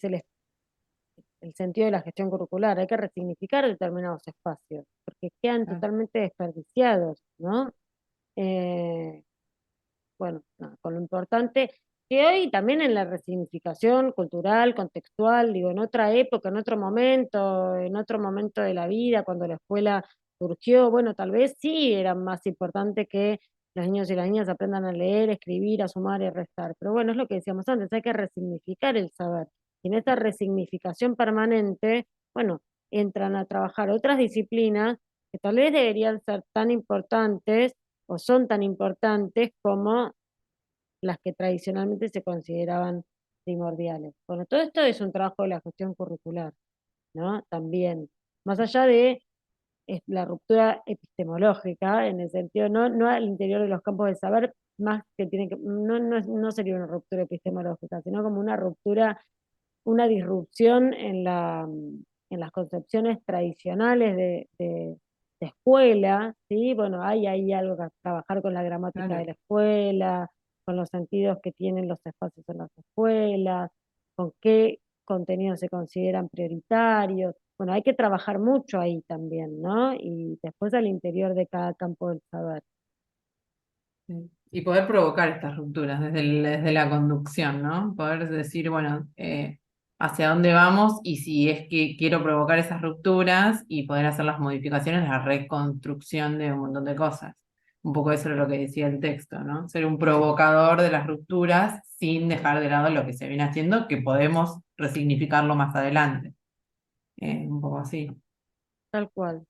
el sentido de la gestión curricular. Hay que resignificar determinados espacios, porque quedan totalmente desperdiciados, ¿no? Eh, bueno, nada, con lo importante que hoy también en la resignificación cultural, contextual, digo, en otra época, en otro momento de la vida, cuando la escuela surgió, bueno, tal vez sí era más importante que los niños y las niñas aprendan a leer, escribir, a sumar y a restar. Pero bueno, es lo que decíamos antes, hay que resignificar el saber. y en esta resignificación permanente, bueno, entran a trabajar otras disciplinas que tal vez deberían ser tan importantes o son tan importantes como las que tradicionalmente se consideraban primordiales. Bueno, todo esto es un trabajo de la gestión curricular, ¿no? También, más allá de la ruptura epistemológica, en el sentido, no al interior de los campos del saber, más que tiene que, no sería una ruptura epistemológica, sino como una ruptura, una disrupción en las concepciones tradicionales de escuela, ¿sí? Bueno, hay ahí algo que trabajar con la gramática Claro. de la escuela, con los sentidos que tienen los espacios en las escuelas, con qué contenidos se consideran prioritarios. Bueno, hay que trabajar mucho ahí también, ¿no? Y después al interior de cada campo del saber. Sí. Y poder provocar estas rupturas desde la conducción, ¿no? Poder decir, bueno, hacia dónde vamos y si es que quiero provocar esas rupturas y poder hacer las modificaciones, la reconstrucción de un montón de cosas. Un poco eso es lo que decía el texto, ¿no? Ser un provocador de las rupturas sin dejar de lado lo que se viene haciendo, que podemos resignificarlo más adelante. Un poco así. Tal cual.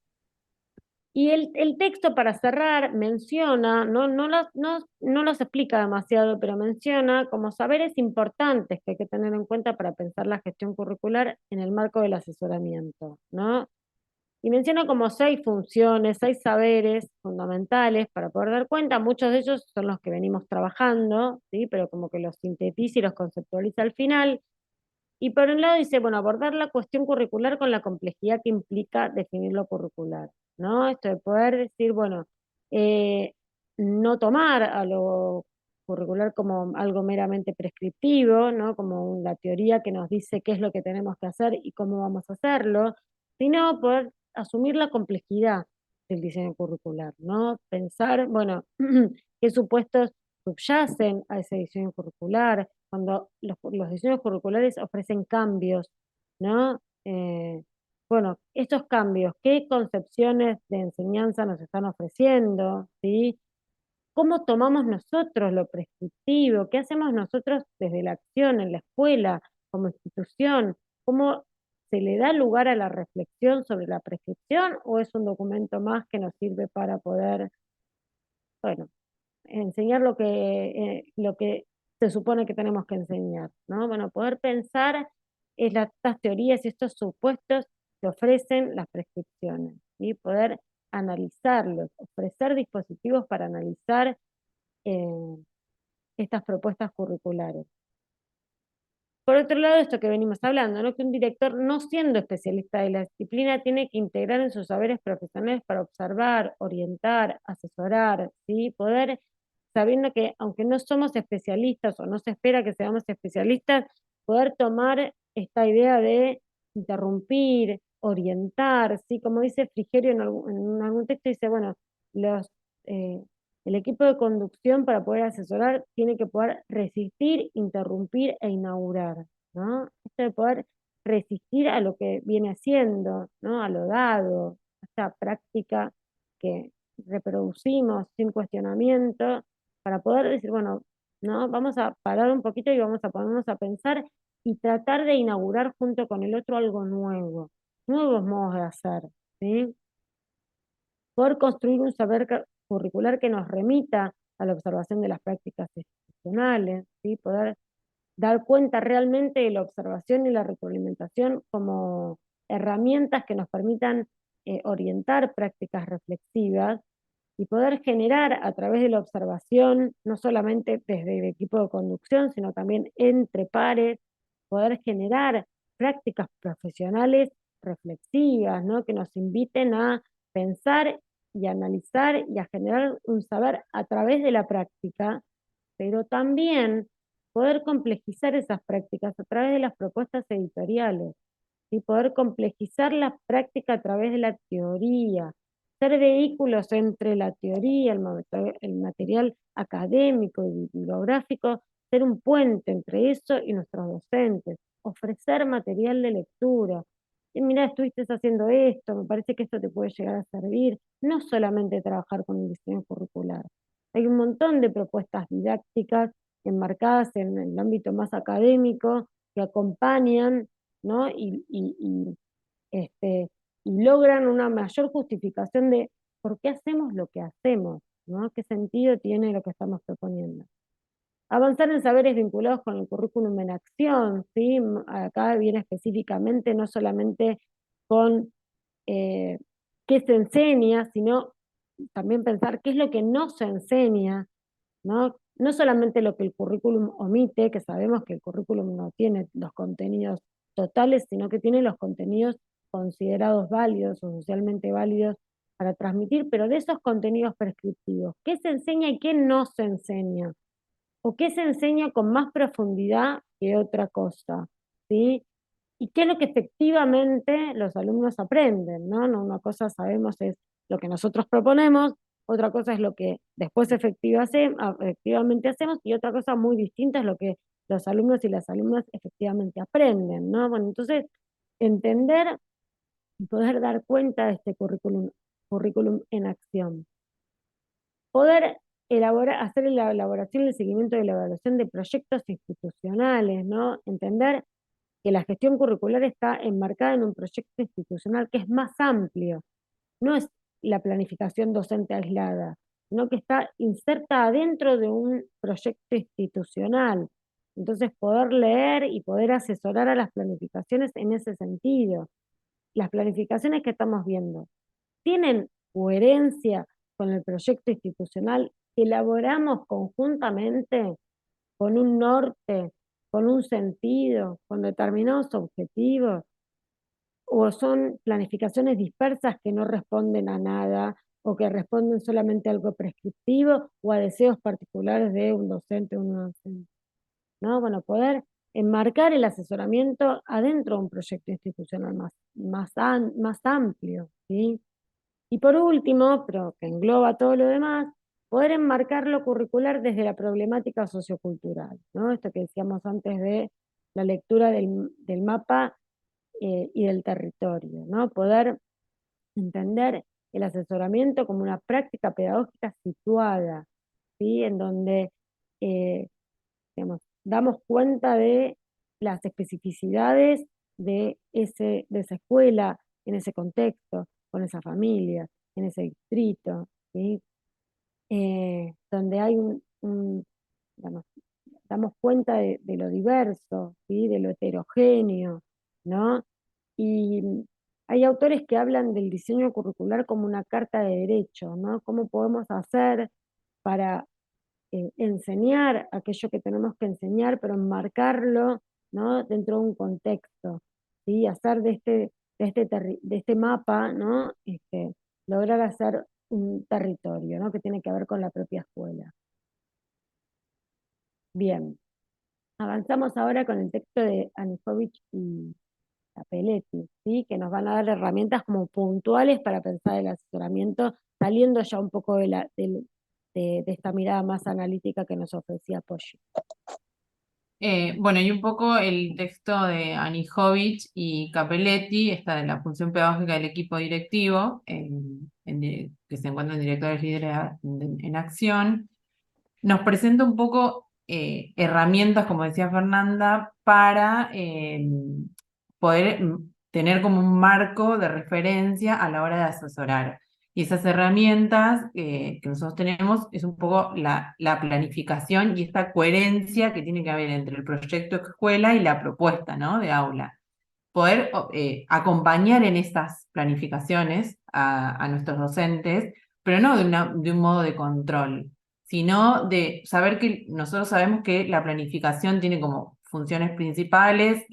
Y el texto, para cerrar, menciona, no los explica demasiado, pero menciona como saberes importantes que hay que tener en cuenta para pensar la gestión curricular en el marco del asesoramiento, ¿no? Y menciona como 6 funciones, 6 saberes fundamentales para poder dar cuenta. Muchos de ellos son los que venimos trabajando, ¿sí? Pero como que los sintetiza y los conceptualiza al final. Y por un lado dice, bueno, abordar la cuestión curricular con la complejidad que implica definir lo curricular, ¿no? Esto de poder decir, bueno, eh, no tomar a lo curricular como algo meramente prescriptivo, ¿no? Como la teoría que nos dice qué es lo que tenemos que hacer y cómo vamos a hacerlo, sino poder asumir la complejidad del diseño curricular, ¿no? Pensar, bueno, qué supuestos subyacen a ese diseño curricular, cuando los diseños curriculares ofrecen cambios, ¿no? Bueno, estos cambios, ¿qué concepciones de enseñanza nos están ofreciendo? ¿Sí? ¿Cómo tomamos nosotros lo prescriptivo? ¿Qué hacemos nosotros desde la acción en la escuela, como institución? ¿Cómo se le da lugar a la reflexión sobre la prescripción o es un documento más que nos sirve para poder, bueno, enseñar lo que se supone que tenemos que enseñar, ¿no? Bueno, poder pensar estas teorías y estos supuestos que ofrecen las prescripciones, y poder analizarlos, ofrecer dispositivos para analizar eh, estas propuestas curriculares. Por otro lado, esto que venimos hablando, ¿no? Que un director, no siendo especialista de la disciplina, tiene que integrar en sus saberes profesionales para observar, orientar, asesorar, ¿sí? Poder, sabiendo que aunque no somos especialistas o no se espera que seamos especialistas, poder tomar esta idea de interrumpir, orientar, ¿sí? Como dice Frigerio en algún texto, dice, bueno, los... el equipo de conducción, para poder asesorar, tiene que poder resistir, interrumpir e inaugurar, ¿no? Esto de poder resistir a lo que viene haciendo, ¿no? A lo dado, a esta práctica que reproducimos sin cuestionamiento, para poder decir, bueno, ¿no? Vamos a parar un poquito y vamos a ponernos a pensar y tratar de inaugurar junto con el otro algo nuevo, nuevos modos de hacer, ¿sí? Poder construir un saber curricular que nos remita a la observación de las prácticas institucionales, ¿sí? Poder dar cuenta realmente de la observación y la retroalimentación como herramientas que nos permitan orientar prácticas reflexivas y poder generar a través de la observación, no solamente desde el equipo de conducción, sino también entre pares, poder generar prácticas profesionales reflexivas, ¿no? Que nos inviten a pensar y analizar y a generar un saber a través de la práctica, pero también poder complejizar esas prácticas a través de las propuestas editoriales y poder complejizar la práctica a través de la teoría, ser vehículos entre la teoría, el material académico y bibliográfico, ser un puente entre eso y nuestros docentes, ofrecer material de lectura. Y mira, estuviste haciendo esto, me parece que esto te puede llegar a servir, no solamente trabajar con el diseño curricular. Hay un montón de propuestas didácticas enmarcadas en el ámbito más académico que acompañan, ¿no? Y logran una mayor justificación de por qué hacemos lo que hacemos, ¿no? ¿Qué sentido tiene lo que estamos proponiendo? Avanzar en saberes vinculados con el currículum en acción, ¿sí? Acá viene específicamente no solamente con qué se enseña, sino también pensar qué es lo que no se enseña, ¿no? No solamente lo que el currículum omite, que sabemos que el currículum no tiene los contenidos totales, sino que tiene los contenidos considerados válidos o socialmente válidos para transmitir, pero de esos contenidos prescriptivos, ¿qué se enseña y qué no se enseña? ¿O qué se enseña con más profundidad que otra cosa? ¿Sí? ¿Y qué es lo que efectivamente los alumnos aprenden? ¿No? Una cosa sabemos es lo que nosotros proponemos, otra cosa es lo que después efectivamente hacemos, y otra cosa muy distinta es lo que los alumnos y las alumnas efectivamente aprenden, ¿no? Bueno, entonces, entender y poder dar cuenta de este currículum en acción. Poder hacer la elaboración y el seguimiento de la evaluación de proyectos institucionales, ¿no? Entender que la gestión curricular está enmarcada en un proyecto institucional que es más amplio, no es la planificación docente aislada, sino que está inserta dentro de un proyecto institucional. Entonces, poder leer y poder asesorar a las planificaciones en ese sentido. Las planificaciones que estamos viendo tienen coherencia con el proyecto institucional que elaboramos conjuntamente con un norte, con un sentido, con determinados objetivos, o son planificaciones dispersas que no responden a nada, o que responden solamente a algo prescriptivo o a deseos particulares de un docente o una docente, ¿no? Bueno, poder enmarcar el asesoramiento adentro de un proyecto institucional más amplio, ¿sí? Y por último, pero que engloba todo lo demás, poder enmarcar lo curricular desde la problemática sociocultural, ¿no? Esto que decíamos antes de la lectura del mapa y del territorio, ¿no? Poder entender el asesoramiento como una práctica pedagógica situada, ¿sí? En donde digamos, damos cuenta de las especificidades de esa escuela, en ese contexto, con esa familia, en ese distrito, ¿sí? Donde hay digamos, damos cuenta de lo diverso, ¿sí? De lo heterogéneo, ¿no? Y hay autores que hablan del diseño curricular como una carta de derecho, ¿no? ¿Cómo podemos hacer para enseñar aquello que tenemos que enseñar, pero enmarcarlo, ¿no? Dentro de un contexto, ¿sí? Hacer de este mapa, ¿no? Lograr hacer un territorio, ¿no? Que tiene que ver con la propia escuela. Bien, avanzamos ahora con el texto de Anijovic y Capelletti, ¿sí? Que nos van a dar herramientas como puntuales para pensar el asesoramiento, saliendo ya un poco de esta mirada más analítica que nos ofrecía Poggi. Bueno, y un poco el texto de Anijovic y Capelletti, esta de la función pedagógica del equipo directivo, que se encuentra en Directores Líderes en Acción, nos presenta un poco herramientas, como decía Fernanda, para poder tener como un marco de referencia a la hora de asesorar. Y esas herramientas que nosotros tenemos es un poco la planificación y esta coherencia que tiene que haber entre el proyecto escuela y la propuesta, ¿no? De aula. Poder acompañar en estas planificaciones a nuestros docentes, pero no de un modo de control, sino de saber que nosotros sabemos que la planificación tiene como funciones principales,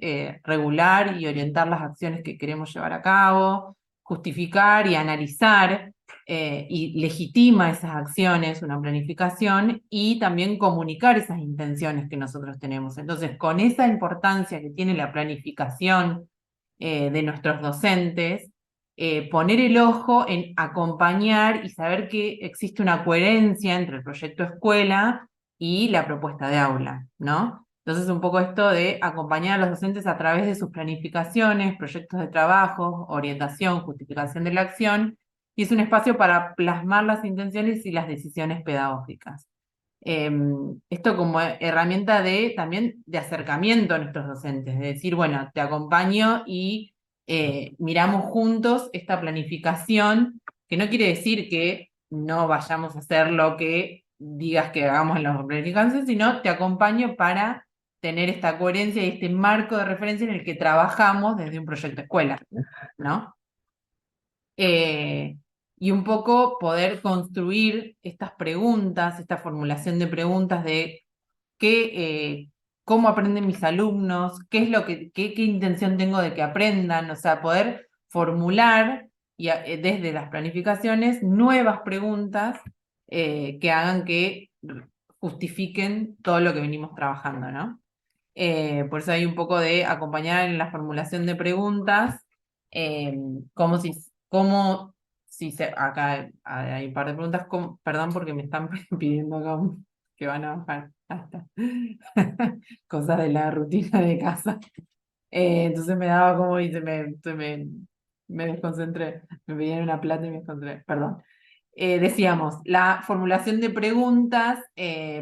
regular y orientar las acciones que queremos llevar a cabo, justificar y analizar, y legitima esas acciones, una planificación, y también comunicar esas intenciones que nosotros tenemos. Entonces, con esa importancia que tiene la planificación de nuestros docentes, poner el ojo en acompañar y saber que existe una coherencia entre el proyecto escuela y la propuesta de aula, ¿no? Entonces, un poco esto de acompañar a los docentes a través de sus planificaciones, proyectos de trabajo, orientación, justificación de la acción, y es un espacio para plasmar las intenciones y las decisiones pedagógicas. Esto como herramienta también de acercamiento a nuestros docentes, de decir, bueno, te acompaño y miramos juntos esta planificación, que no quiere decir que no vayamos a hacer lo que digas que hagamos en la planificación, sino te acompaño para tener esta coherencia y este marco de referencia en el que trabajamos desde un proyecto escuela, ¿no? Y un poco poder construir estas preguntas, esta formulación de preguntas de cómo aprenden mis alumnos, qué es lo qué intención tengo de que aprendan, o sea, poder formular desde las planificaciones nuevas preguntas que hagan que justifiquen todo lo que venimos trabajando, ¿no? Por eso hay un poco de acompañar en la formulación de preguntas, eh, como si acá hay un par de preguntas, perdón porque me están pidiendo acá que van a bajar. Hasta. Cosas de la rutina de casa. Entonces me daba como y me desconcentré. Me pedían una plata y me desconcentré. Perdón. Decíamos, la formulación de preguntas,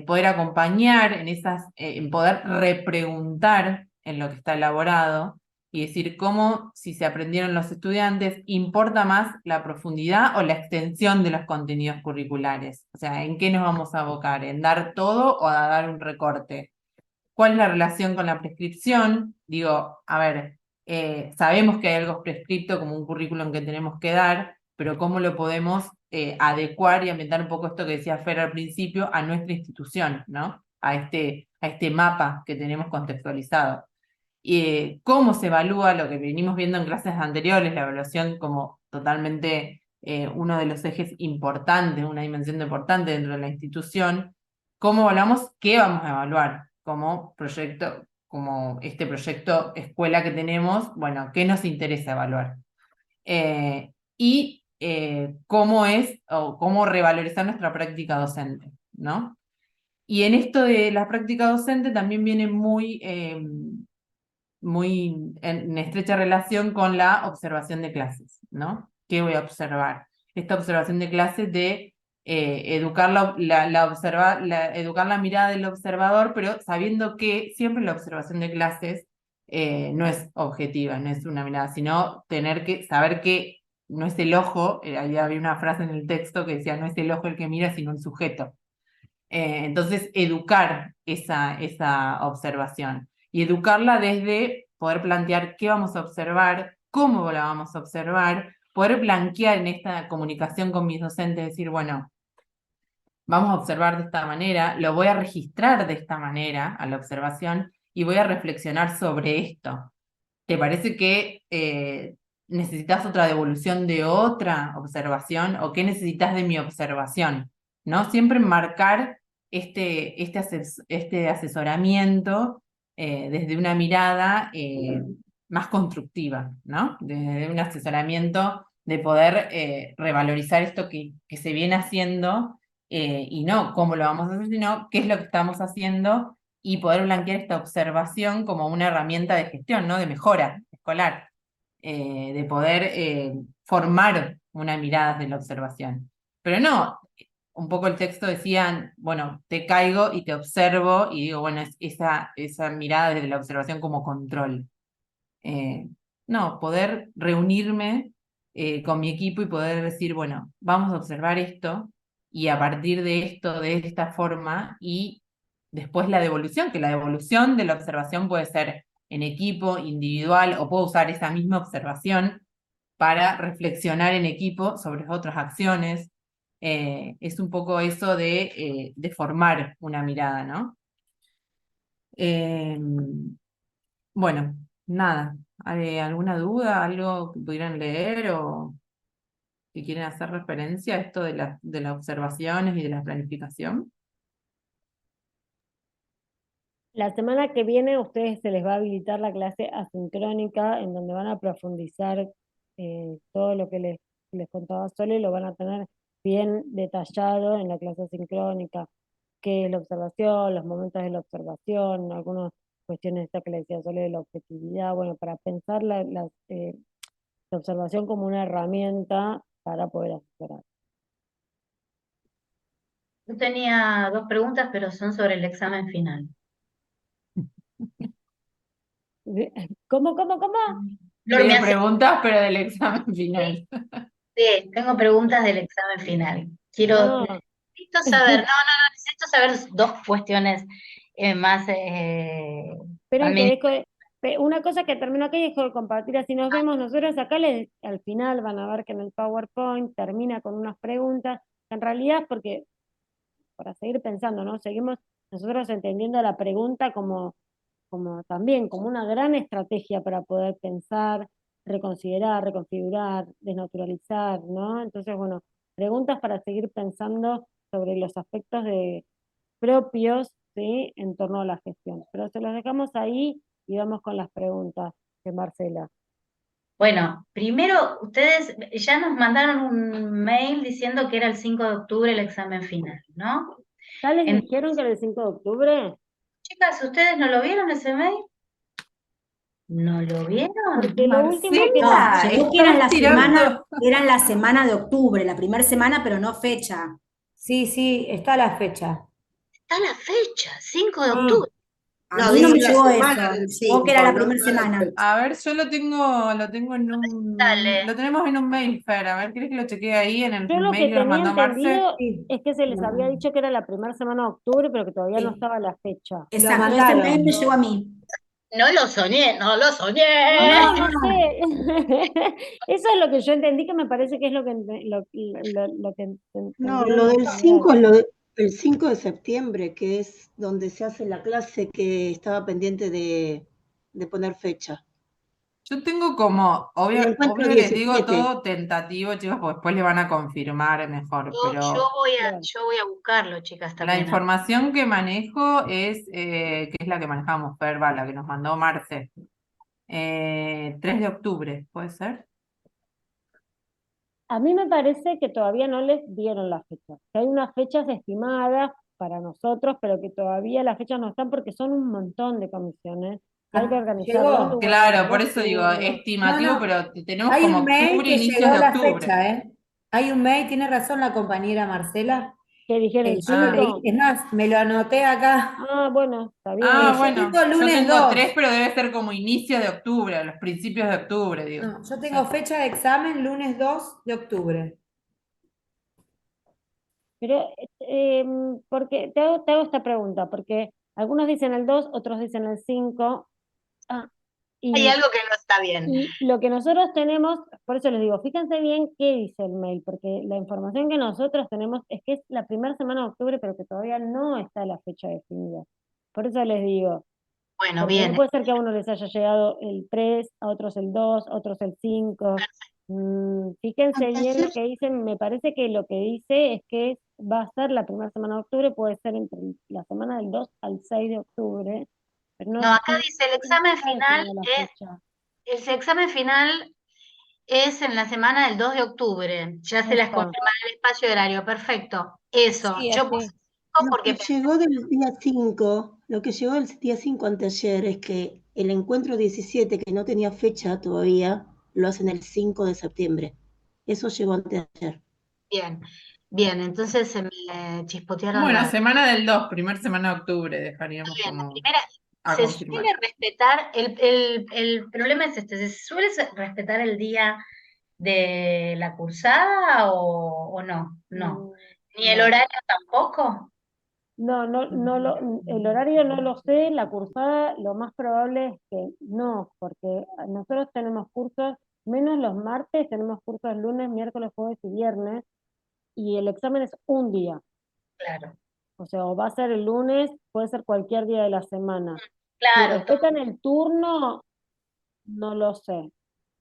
poder acompañar en poder repreguntar en lo que está elaborado y decir cómo, si se aprendieron los estudiantes, importa más la profundidad o la extensión de los contenidos curriculares. O sea, ¿en qué nos vamos a abocar? ¿En dar todo o a dar un recorte? ¿Cuál es la relación con la prescripción? Digo, a ver, sabemos que hay algo prescripto como un currículum que tenemos que dar, pero ¿cómo lo podemos adecuar y ambientar un poco esto que decía Fer al principio a nuestra institución, ¿no? A este mapa que tenemos contextualizado. ¿Cómo se evalúa lo que venimos viendo en clases anteriores, la evaluación como totalmente uno de los ejes importantes, una dimensión importante dentro de la institución? ¿Cómo evaluamos qué vamos a evaluar como proyecto, como este proyecto escuela que tenemos? Bueno, ¿qué nos interesa evaluar? Cómo es o cómo revalorizar nuestra práctica docente, ¿no? Y en esto de la práctica docente también viene muy en estrecha relación con la observación de clases, ¿no? ¿Qué voy a observar? Esta observación de clases de educar educar la mirada del observador, pero sabiendo que siempre la observación de clases no es objetiva, no es una mirada, sino tener que saber que no es el ojo, ahí había una frase en el texto que decía, no es el ojo el que mira, sino el sujeto. Entonces, educar esa observación y educarla desde poder plantear qué vamos a observar, cómo la vamos a observar, poder blanquear en esta comunicación con mis docentes, decir, bueno, vamos a observar de esta manera, lo voy a registrar de esta manera a la observación y voy a reflexionar sobre esto. ¿Te parece que necesitas otra devolución de otra observación o qué necesitas de mi observación? ¿No? Siempre marcar este asesoramiento desde una mirada más constructiva, ¿no? Desde un asesoramiento de poder revalorizar esto que se viene haciendo y no cómo lo vamos a hacer, sino qué es lo que estamos haciendo y poder blanquear esta observación como una herramienta de gestión, ¿no? De mejora escolar, de poder formar una mirada de la observación. Pero no, un poco el texto decía, bueno, te caigo y te observo y digo, bueno, es esa mirada desde la observación como control. No, poder reunirme con mi equipo y poder decir, bueno, vamos a observar esto y a partir de esto, de esta forma, y después la devolución, que la devolución de la observación puede ser en equipo, individual, o puedo usar esa misma observación para reflexionar en equipo sobre otras acciones. Es un poco eso de formar una mirada, ¿no? Bueno, nada. ¿Hay alguna duda, algo que pudieran leer o que quieren hacer referencia a esto de las observaciones y de la planificación? La semana que viene a ustedes se les va a habilitar la clase asincrónica en donde van a profundizar todo lo que les contaba Sole, lo van a tener bien detallado en la clase asincrónica, qué es la observación, los momentos de la observación, algunas cuestiones estas que le decía Sole de la objetividad, bueno, para pensar la observación como una herramienta para poder asesorar. Yo tenía dos preguntas, pero son sobre el examen final. ¿Cómo? Flor, me Tiene hace... preguntas, pero del examen final. Sí, tengo preguntas del examen final. Ah, Necesito saber, necesito saber dos cuestiones más, esperen que también. una cosa que termino acá y dejo de compartir, así nos vemos. Nosotros acá al final van a ver que en el PowerPoint termina con unas preguntas, en realidad porque, para seguir pensando, ¿no? Seguimos nosotros entendiendo la pregunta como también, como una gran estrategia para poder pensar, reconsiderar, reconfigurar, desnaturalizar, ¿no? Entonces, bueno, preguntas para seguir pensando sobre los aspectos propios, ¿sí? En torno a la gestión. Pero se los dejamos ahí y vamos con las preguntas de Marcela. Bueno, primero, ustedes ya nos mandaron un mail diciendo que era el 5 de octubre el examen final, ¿no? ¿Ya les En- dijeron que era el 5 de octubre? Chicas, ¿ustedes no lo vieron ese mail? ¿No lo vieron? Porque lo último que No, Marcela, llegó que era estás tirando. la semana de octubre, la primera semana, pero no fecha. Sí, sí, está la fecha. Está la fecha, 5 de Sí. octubre. A No, mí no me dice la llegó semana eso. del Llegó que era 5, la no, primera no la semana. fecha. A ver, yo lo tengo lo Dale. tenemos en un mail, Fer. A ver, ¿querés que lo chequee ahí en el Yo lo que mail que nos tenía mandó Marce? entendido Sí, es que se les había dicho que era la primera semana de octubre, pero que todavía no Sí, estaba la fecha. lo exacto, ese mail mandaron. me llegó a mí. No lo soñé, no lo soñé. No, no No, sé. Eso es lo que yo entendí, que me parece que es lo que, lo que No, entendieron lo en del general. 5 es el 5 de septiembre, que es donde se hace la clase que estaba pendiente de poner fecha. Yo tengo como, El obvio, encuentro obvio les digo 17. todo tentativo, chicos, porque después le van a confirmar mejor, pero Claro. Yo voy a buscarlo, chicas, la también. información que manejo que es la que manejamos, Fer, va, la que nos mandó Marce. 3 de octubre, ¿puede ser? A mí me parece que todavía no les dieron las fechas, que hay unas fechas estimadas para nosotros, pero que todavía las fechas no están porque son un montón de comisiones, que hay que organizar los Llegó. lugares, Claro, por los eso digo, turnos. No, estimativo, no. pero tenemos Hay como un mail octubre, que inicios llegó de la octubre. fecha, ¿eh? Hay un mail, tiene razón la compañera Marcela. ¿Que dijeron el Yo lo leí, 5? es más, me lo anoté acá. Ah, bueno, está Ah, bien. Yo bueno, tengo yo lunes tengo 2. 3, pero debe ser como inicio de octubre, los principios de octubre, digo. No, yo No tengo sé. fecha de examen lunes 2 de octubre. Pero, porque te hago esta pregunta, porque algunos dicen el 2, otros dicen el 5. Ah, Hay y, algo que no está bien. y lo que nosotros tenemos, por eso les digo, fíjense bien qué dice el mail, porque la información que nosotros tenemos es que es la primera semana de octubre, pero que todavía no está la fecha definida. Por eso les digo, Bueno, porque no bien. puede ser que a uno les haya llegado el 3, a otros el 2, a otros el 5. Fíjense bien lo Anteayer, que dicen, me parece que lo que dice es que va a ser la primera semana de octubre, puede ser entre la semana del 2 al 6 de octubre, pero no, No, acá no, dice el no examen está final definida la fecha. el examen final es en la semana del 2 de octubre. Ya se Ahí les está. confirmará el espacio horario. Perfecto. Eso. Sí, Yo puse así. 5 lo que porque llegó del día 5, lo que llegó del día 5 anteayer es que el encuentro 17, que no tenía fecha todavía, lo hacen el 5 de septiembre. Eso llegó anteayer. bien, bien, entonces se me chispotearon Bueno, las. semana del 2, primer semana de octubre, dejaríamos Bien, la como primera, a se confirmar. suele respetar, el problema es este, ¿se suele respetar el día de la cursada o no? No. ¿Ni el No, horario tampoco? el horario no lo sé, la cursada lo más probable es que no, porque nosotros tenemos cursos, menos los martes, tenemos cursos lunes, miércoles, jueves y viernes, y el examen es un día, Claro, o sea, o va a ser el lunes, puede ser cualquier día de la semana. Si claro, todo respetan el turno, no lo sé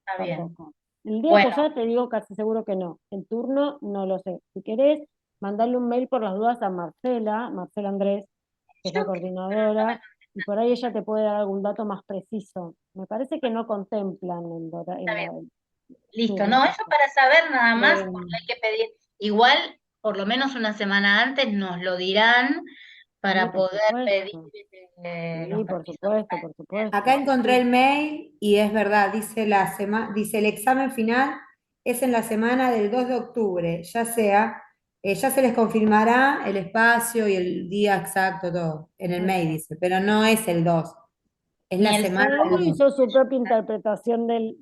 está bien. tampoco. El día de Bueno, cursada te digo casi seguro que no, el turno no lo sé. Si querés, mandarle un mail por las dudas a Marcela Andrés, que es la yo coordinadora, y por ahí ella te puede dar algún dato más preciso. Me parece que no contemplan está bien. el Listo, turno. no, eso para saber nada más, Eh, porque hay que pedir, igual, por lo menos una semana antes nos lo dirán sí, para por poder pedir supuesto. los Sí, por permisos. supuesto, por Acá supuesto. encontré el mail y es verdad, dice el examen final es en la semana del 2 de octubre, ya sea Ya se les confirmará el espacio y el día exacto, todo, en el mail dice, pero no es el 2, es Ni la el semana Cada uno del 2. hizo su propia interpretación Sí,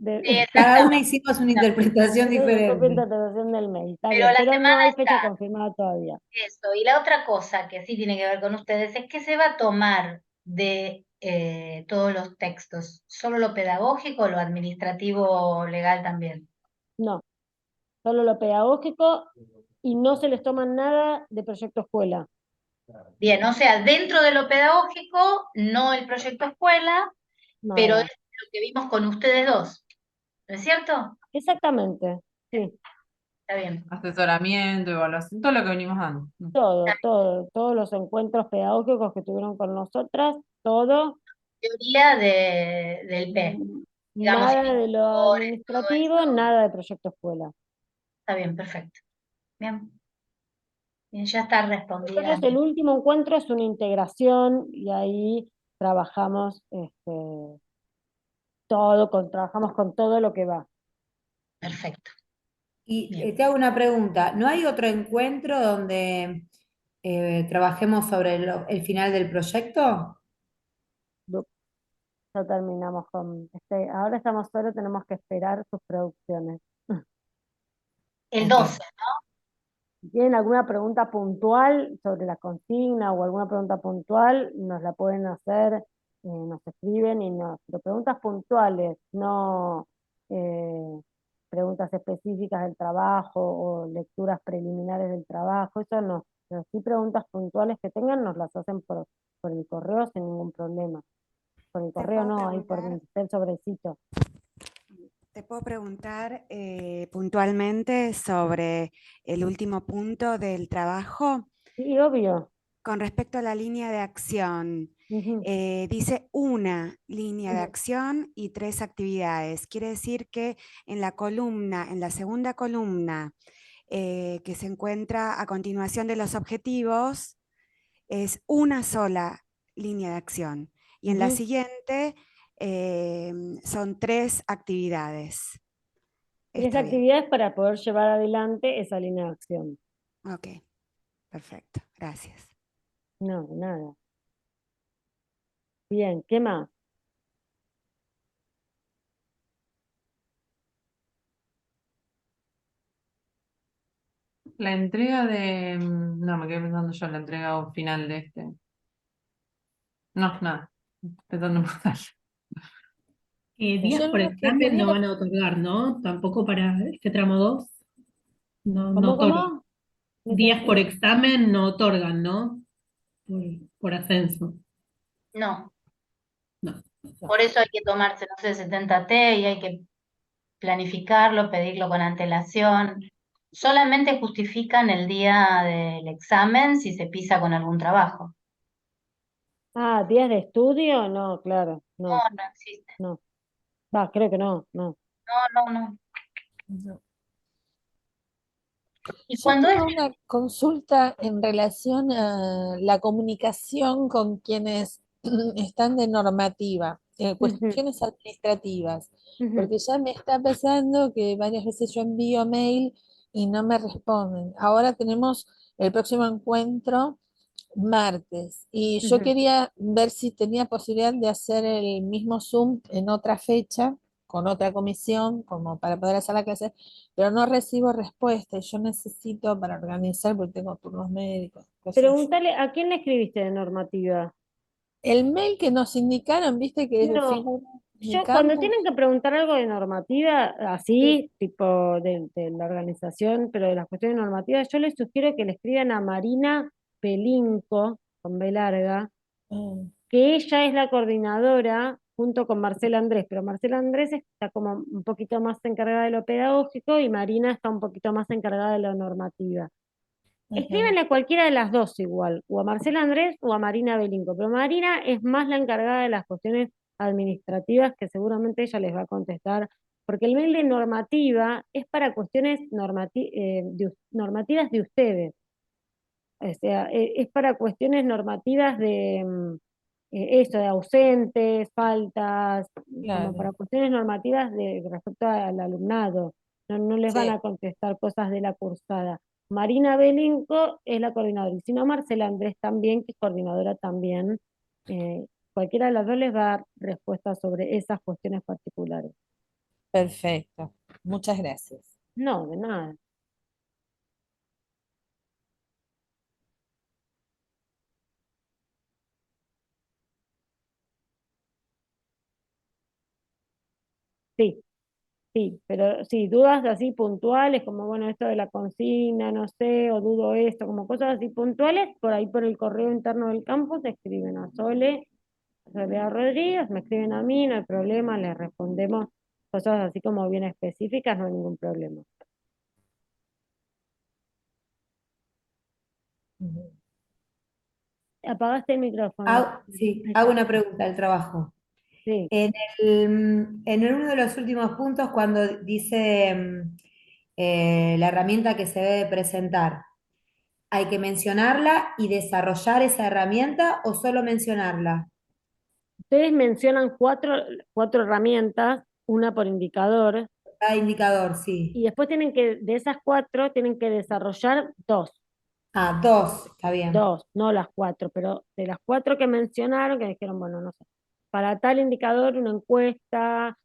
Cada una exactamente. hicimos una interpretación hizo su propia diferente. interpretación del mail, está Pero bien, la pero no semana hay está fecha confirmada todavía. eso. Y la otra cosa que sí tiene que ver con ustedes es que se va a tomar de todos los textos, solo lo pedagógico o lo administrativo legal también. No, solo lo pedagógico y no se les toma nada de proyecto escuela. Bien, o sea, dentro de lo pedagógico, no el proyecto escuela, pero es Nada. lo que vimos con ustedes dos. ¿No es cierto? Exactamente, sí. Está bien. Asesoramiento, evaluación, todo lo que venimos dando. Todos los encuentros pedagógicos que tuvieron con nosotras, todo, Teoría del P, digamos, nada de lo indicadores, todo administrativo, eso. nada de proyecto escuela. Está bien, perfecto. Bien, bien, ya está respondida. Nosotros el último encuentro es una integración y ahí trabajamos trabajamos con todo lo que va. Perfecto. Y Bien. te hago una pregunta, ¿no hay otro encuentro donde trabajemos sobre el final del proyecto? Ya terminamos con ahora estamos solo, tenemos que esperar sus producciones. El Ok. 12. Si tienen alguna pregunta puntual sobre la consigna o alguna pregunta puntual, nos la pueden hacer, nos escriben pero preguntas puntuales, no preguntas específicas del trabajo o lecturas preliminares del trabajo, eso no. Pero sí preguntas puntuales que tengan, nos las hacen por el correo sin ningún problema. Por el Te correo puedo no, ahí por preguntar, el sobrecito. puntualmente sobre el último punto del trabajo Sí, obvio. con respecto a la línea de acción. Ujú, Dice una línea de ujú. acción y 3 actividades. Quiere decir que en la segunda columna que se encuentra a continuación de los objetivos, es una sola línea de acción. Y en la Ujú. siguiente son 3 actividades. Tres Está bien. actividades para poder llevar adelante esa línea de acción. Ok, perfecto. Gracias. No, nada. Bien, ¿qué más? La entrega de... No, me quedé pensando yo en la entrega final de este. No, nada. Pensando en pasar. Días Yo por lo que examen no quería, van a otorgar, ¿no? Tampoco para este tramo 2 no ¿Cómo, otorgan. cómo? No te Días por entiendo. examen no otorgan, ¿no? Por, por ascenso. No, No. no. por eso hay que tomarse, no sé, 70T y hay que planificarlo, pedirlo con antelación. Solamente justifican el día del examen si se pisa con algún trabajo. Ah, ¿días de estudio? No, claro, No, no, no existe. no. Va, creo que no, no. No, no, no. No. Y Yo cuando es... tengo una consulta en relación a la comunicación con quienes están de normativa, Ujú, cuestiones administrativas, ujú. porque ya me está pasando que varias veces yo envío mail y no me responden. Ahora tenemos el próximo encuentro martes y yo Ujú. quería ver si tenía posibilidad de hacer el mismo Zoom en otra fecha, con otra comisión, como para poder hacer la clase, pero no recibo respuesta y yo necesito para organizar, porque tengo turnos médicos, qué sé yo. Pregúntale, ¿a quién le escribiste de normativa? El mail que nos indicaron, viste que No, figura en el yo cuando campo. tienen que preguntar algo de normativa, Sí. así, tipo de la organización, pero de las cuestiones normativas, yo les sugiero que le escriban a Marina Pelinco, con B larga, Mm, que ella es la coordinadora junto con Marcela Andrés, pero Marcela Andrés está como un poquito más encargada de lo pedagógico y Marina está un poquito más encargada de lo normativa. ajá, Escríbenle a cualquiera de las dos igual, o a Marcela Andrés o a Marina Belinco, pero Marina es más la encargada de las cuestiones administrativas que seguramente ella les va a contestar, porque el mail de normativa es para cuestiones normativas de ustedes, o sea, es para cuestiones normativas de esto, de ausentes, faltas, como claro, para cuestiones normativas de respecto al alumnado, no les van sí, a contestar cosas de la cursada. Marina Belinco es la coordinadora, y si no, Marcela Andrés también, que es coordinadora también. Cualquiera de las dos les va a dar respuestas sobre esas cuestiones particulares. Perfecto. Muchas gracias. No, de nada. Sí, sí, pero sí, dudas así puntuales, como bueno, esto de la consigna, no sé, o dudo esto, como cosas así puntuales, por ahí por el correo interno del campus escriben a Soledad Rodríguez, me escriben a mí, no hay problema, les respondemos cosas así como bien específicas, no hay ningún problema. Ujú. Apagaste el micrófono. Sí, Ahí hago está. una pregunta del trabajo. Sí, En uno de los últimos puntos, cuando dice la herramienta que se debe presentar, ¿hay que mencionarla y desarrollar esa herramienta o solo mencionarla? ustedes mencionan cuatro herramientas, una por indicador, Cada indicador, sí. y después de esas cuatro, tienen que desarrollar dos. Ah, dos, está bien. Dos, no las cuatro, pero de las cuatro que mencionaron, que dijeron, bueno, no sé, para tal indicador una encuesta,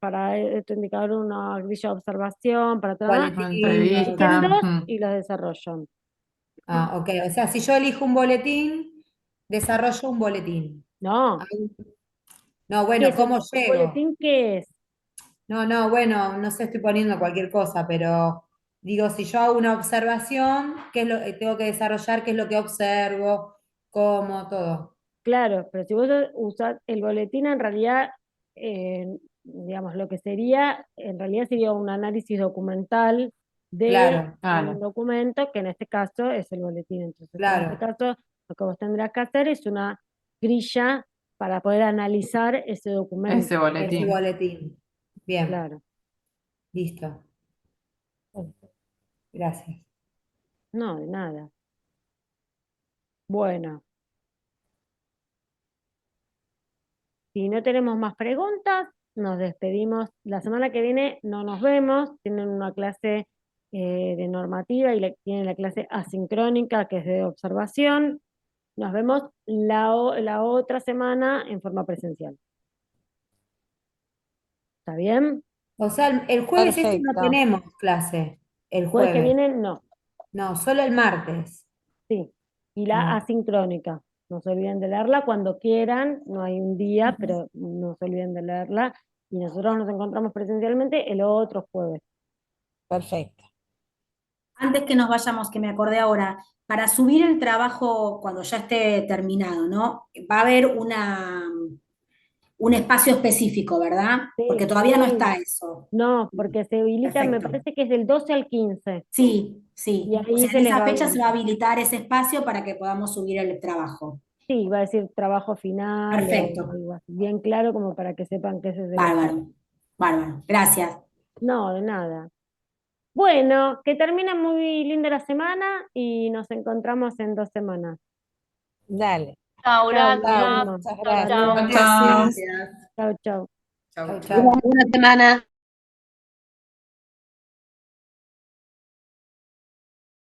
para este indicador una grilla de observación, para tal, Boletín, Una eligen entrevista. dos Ujú. y los desarrollan. Ah, ok. O sea, si yo elijo un boletín, desarrollo un boletín. No, No, ¿qué bueno, es un ¿cómo llego? boletín? ¿Qué es? No, no, bueno, no sé, estoy poniendo cualquier cosa, pero digo, si yo hago una observación, ¿qué es lo que tengo que desarrollar? ¿Qué es lo que observo? ¿Cómo? Todo. Claro, pero si vos usás el boletín, en realidad, digamos, lo que sería, en realidad sería un análisis documental de Claro, un Claro, documento, que en este caso es el boletín. Entonces, en este claro. caso, lo que vos tendrás que hacer es una grilla para poder analizar ese documento. ese Ese boletín. boletín. Bien, Claro, listo. Gracias. no, de nada. Bueno, si no tenemos más preguntas, nos despedimos. La semana que viene no nos vemos, tienen una clase de normativa y tienen la clase asincrónica, que es de observación. Nos vemos la otra semana en forma presencial. ¿Está bien? O sea, el jueves este no Perfecto. tenemos clase. El Jueves que jueves. viene, no. No, solo el martes. Sí. Y la Ah, asincrónica. No se olviden de leerla cuando quieran, no hay un día, ujú. pero no se olviden de leerla. Y nosotros nos encontramos presencialmente el otro jueves. Perfecto. Antes que nos vayamos, que me acordé ahora, para subir el trabajo cuando ya esté terminado, ¿no? Va a haber un espacio específico, ¿verdad? Porque Sí, todavía no sí. está eso. No, porque se habilita, me Perfecto. parece que es del 12 al 15. Sí, Y sí. O ahí sea, se en les esa va a fecha se va a habilitar. habilitar ese espacio para que podamos subir el trabajo. Sí, va a decir trabajo final o Perfecto. algo así, bien claro como para que sepan que ese es el espacio. Bárbaro. Bárbaro. Gracias. No, de nada. Bueno, que termine muy linda la semana y nos encontramos en 2 semanas. Dale. Chao, Chao, nos Chao, gracias. vemos. muchas Chao, gracias. chao. Adiós. Chao. Gracias. Gracias. Chau, chau. Chau, Chau, chau. chau. Buena semana.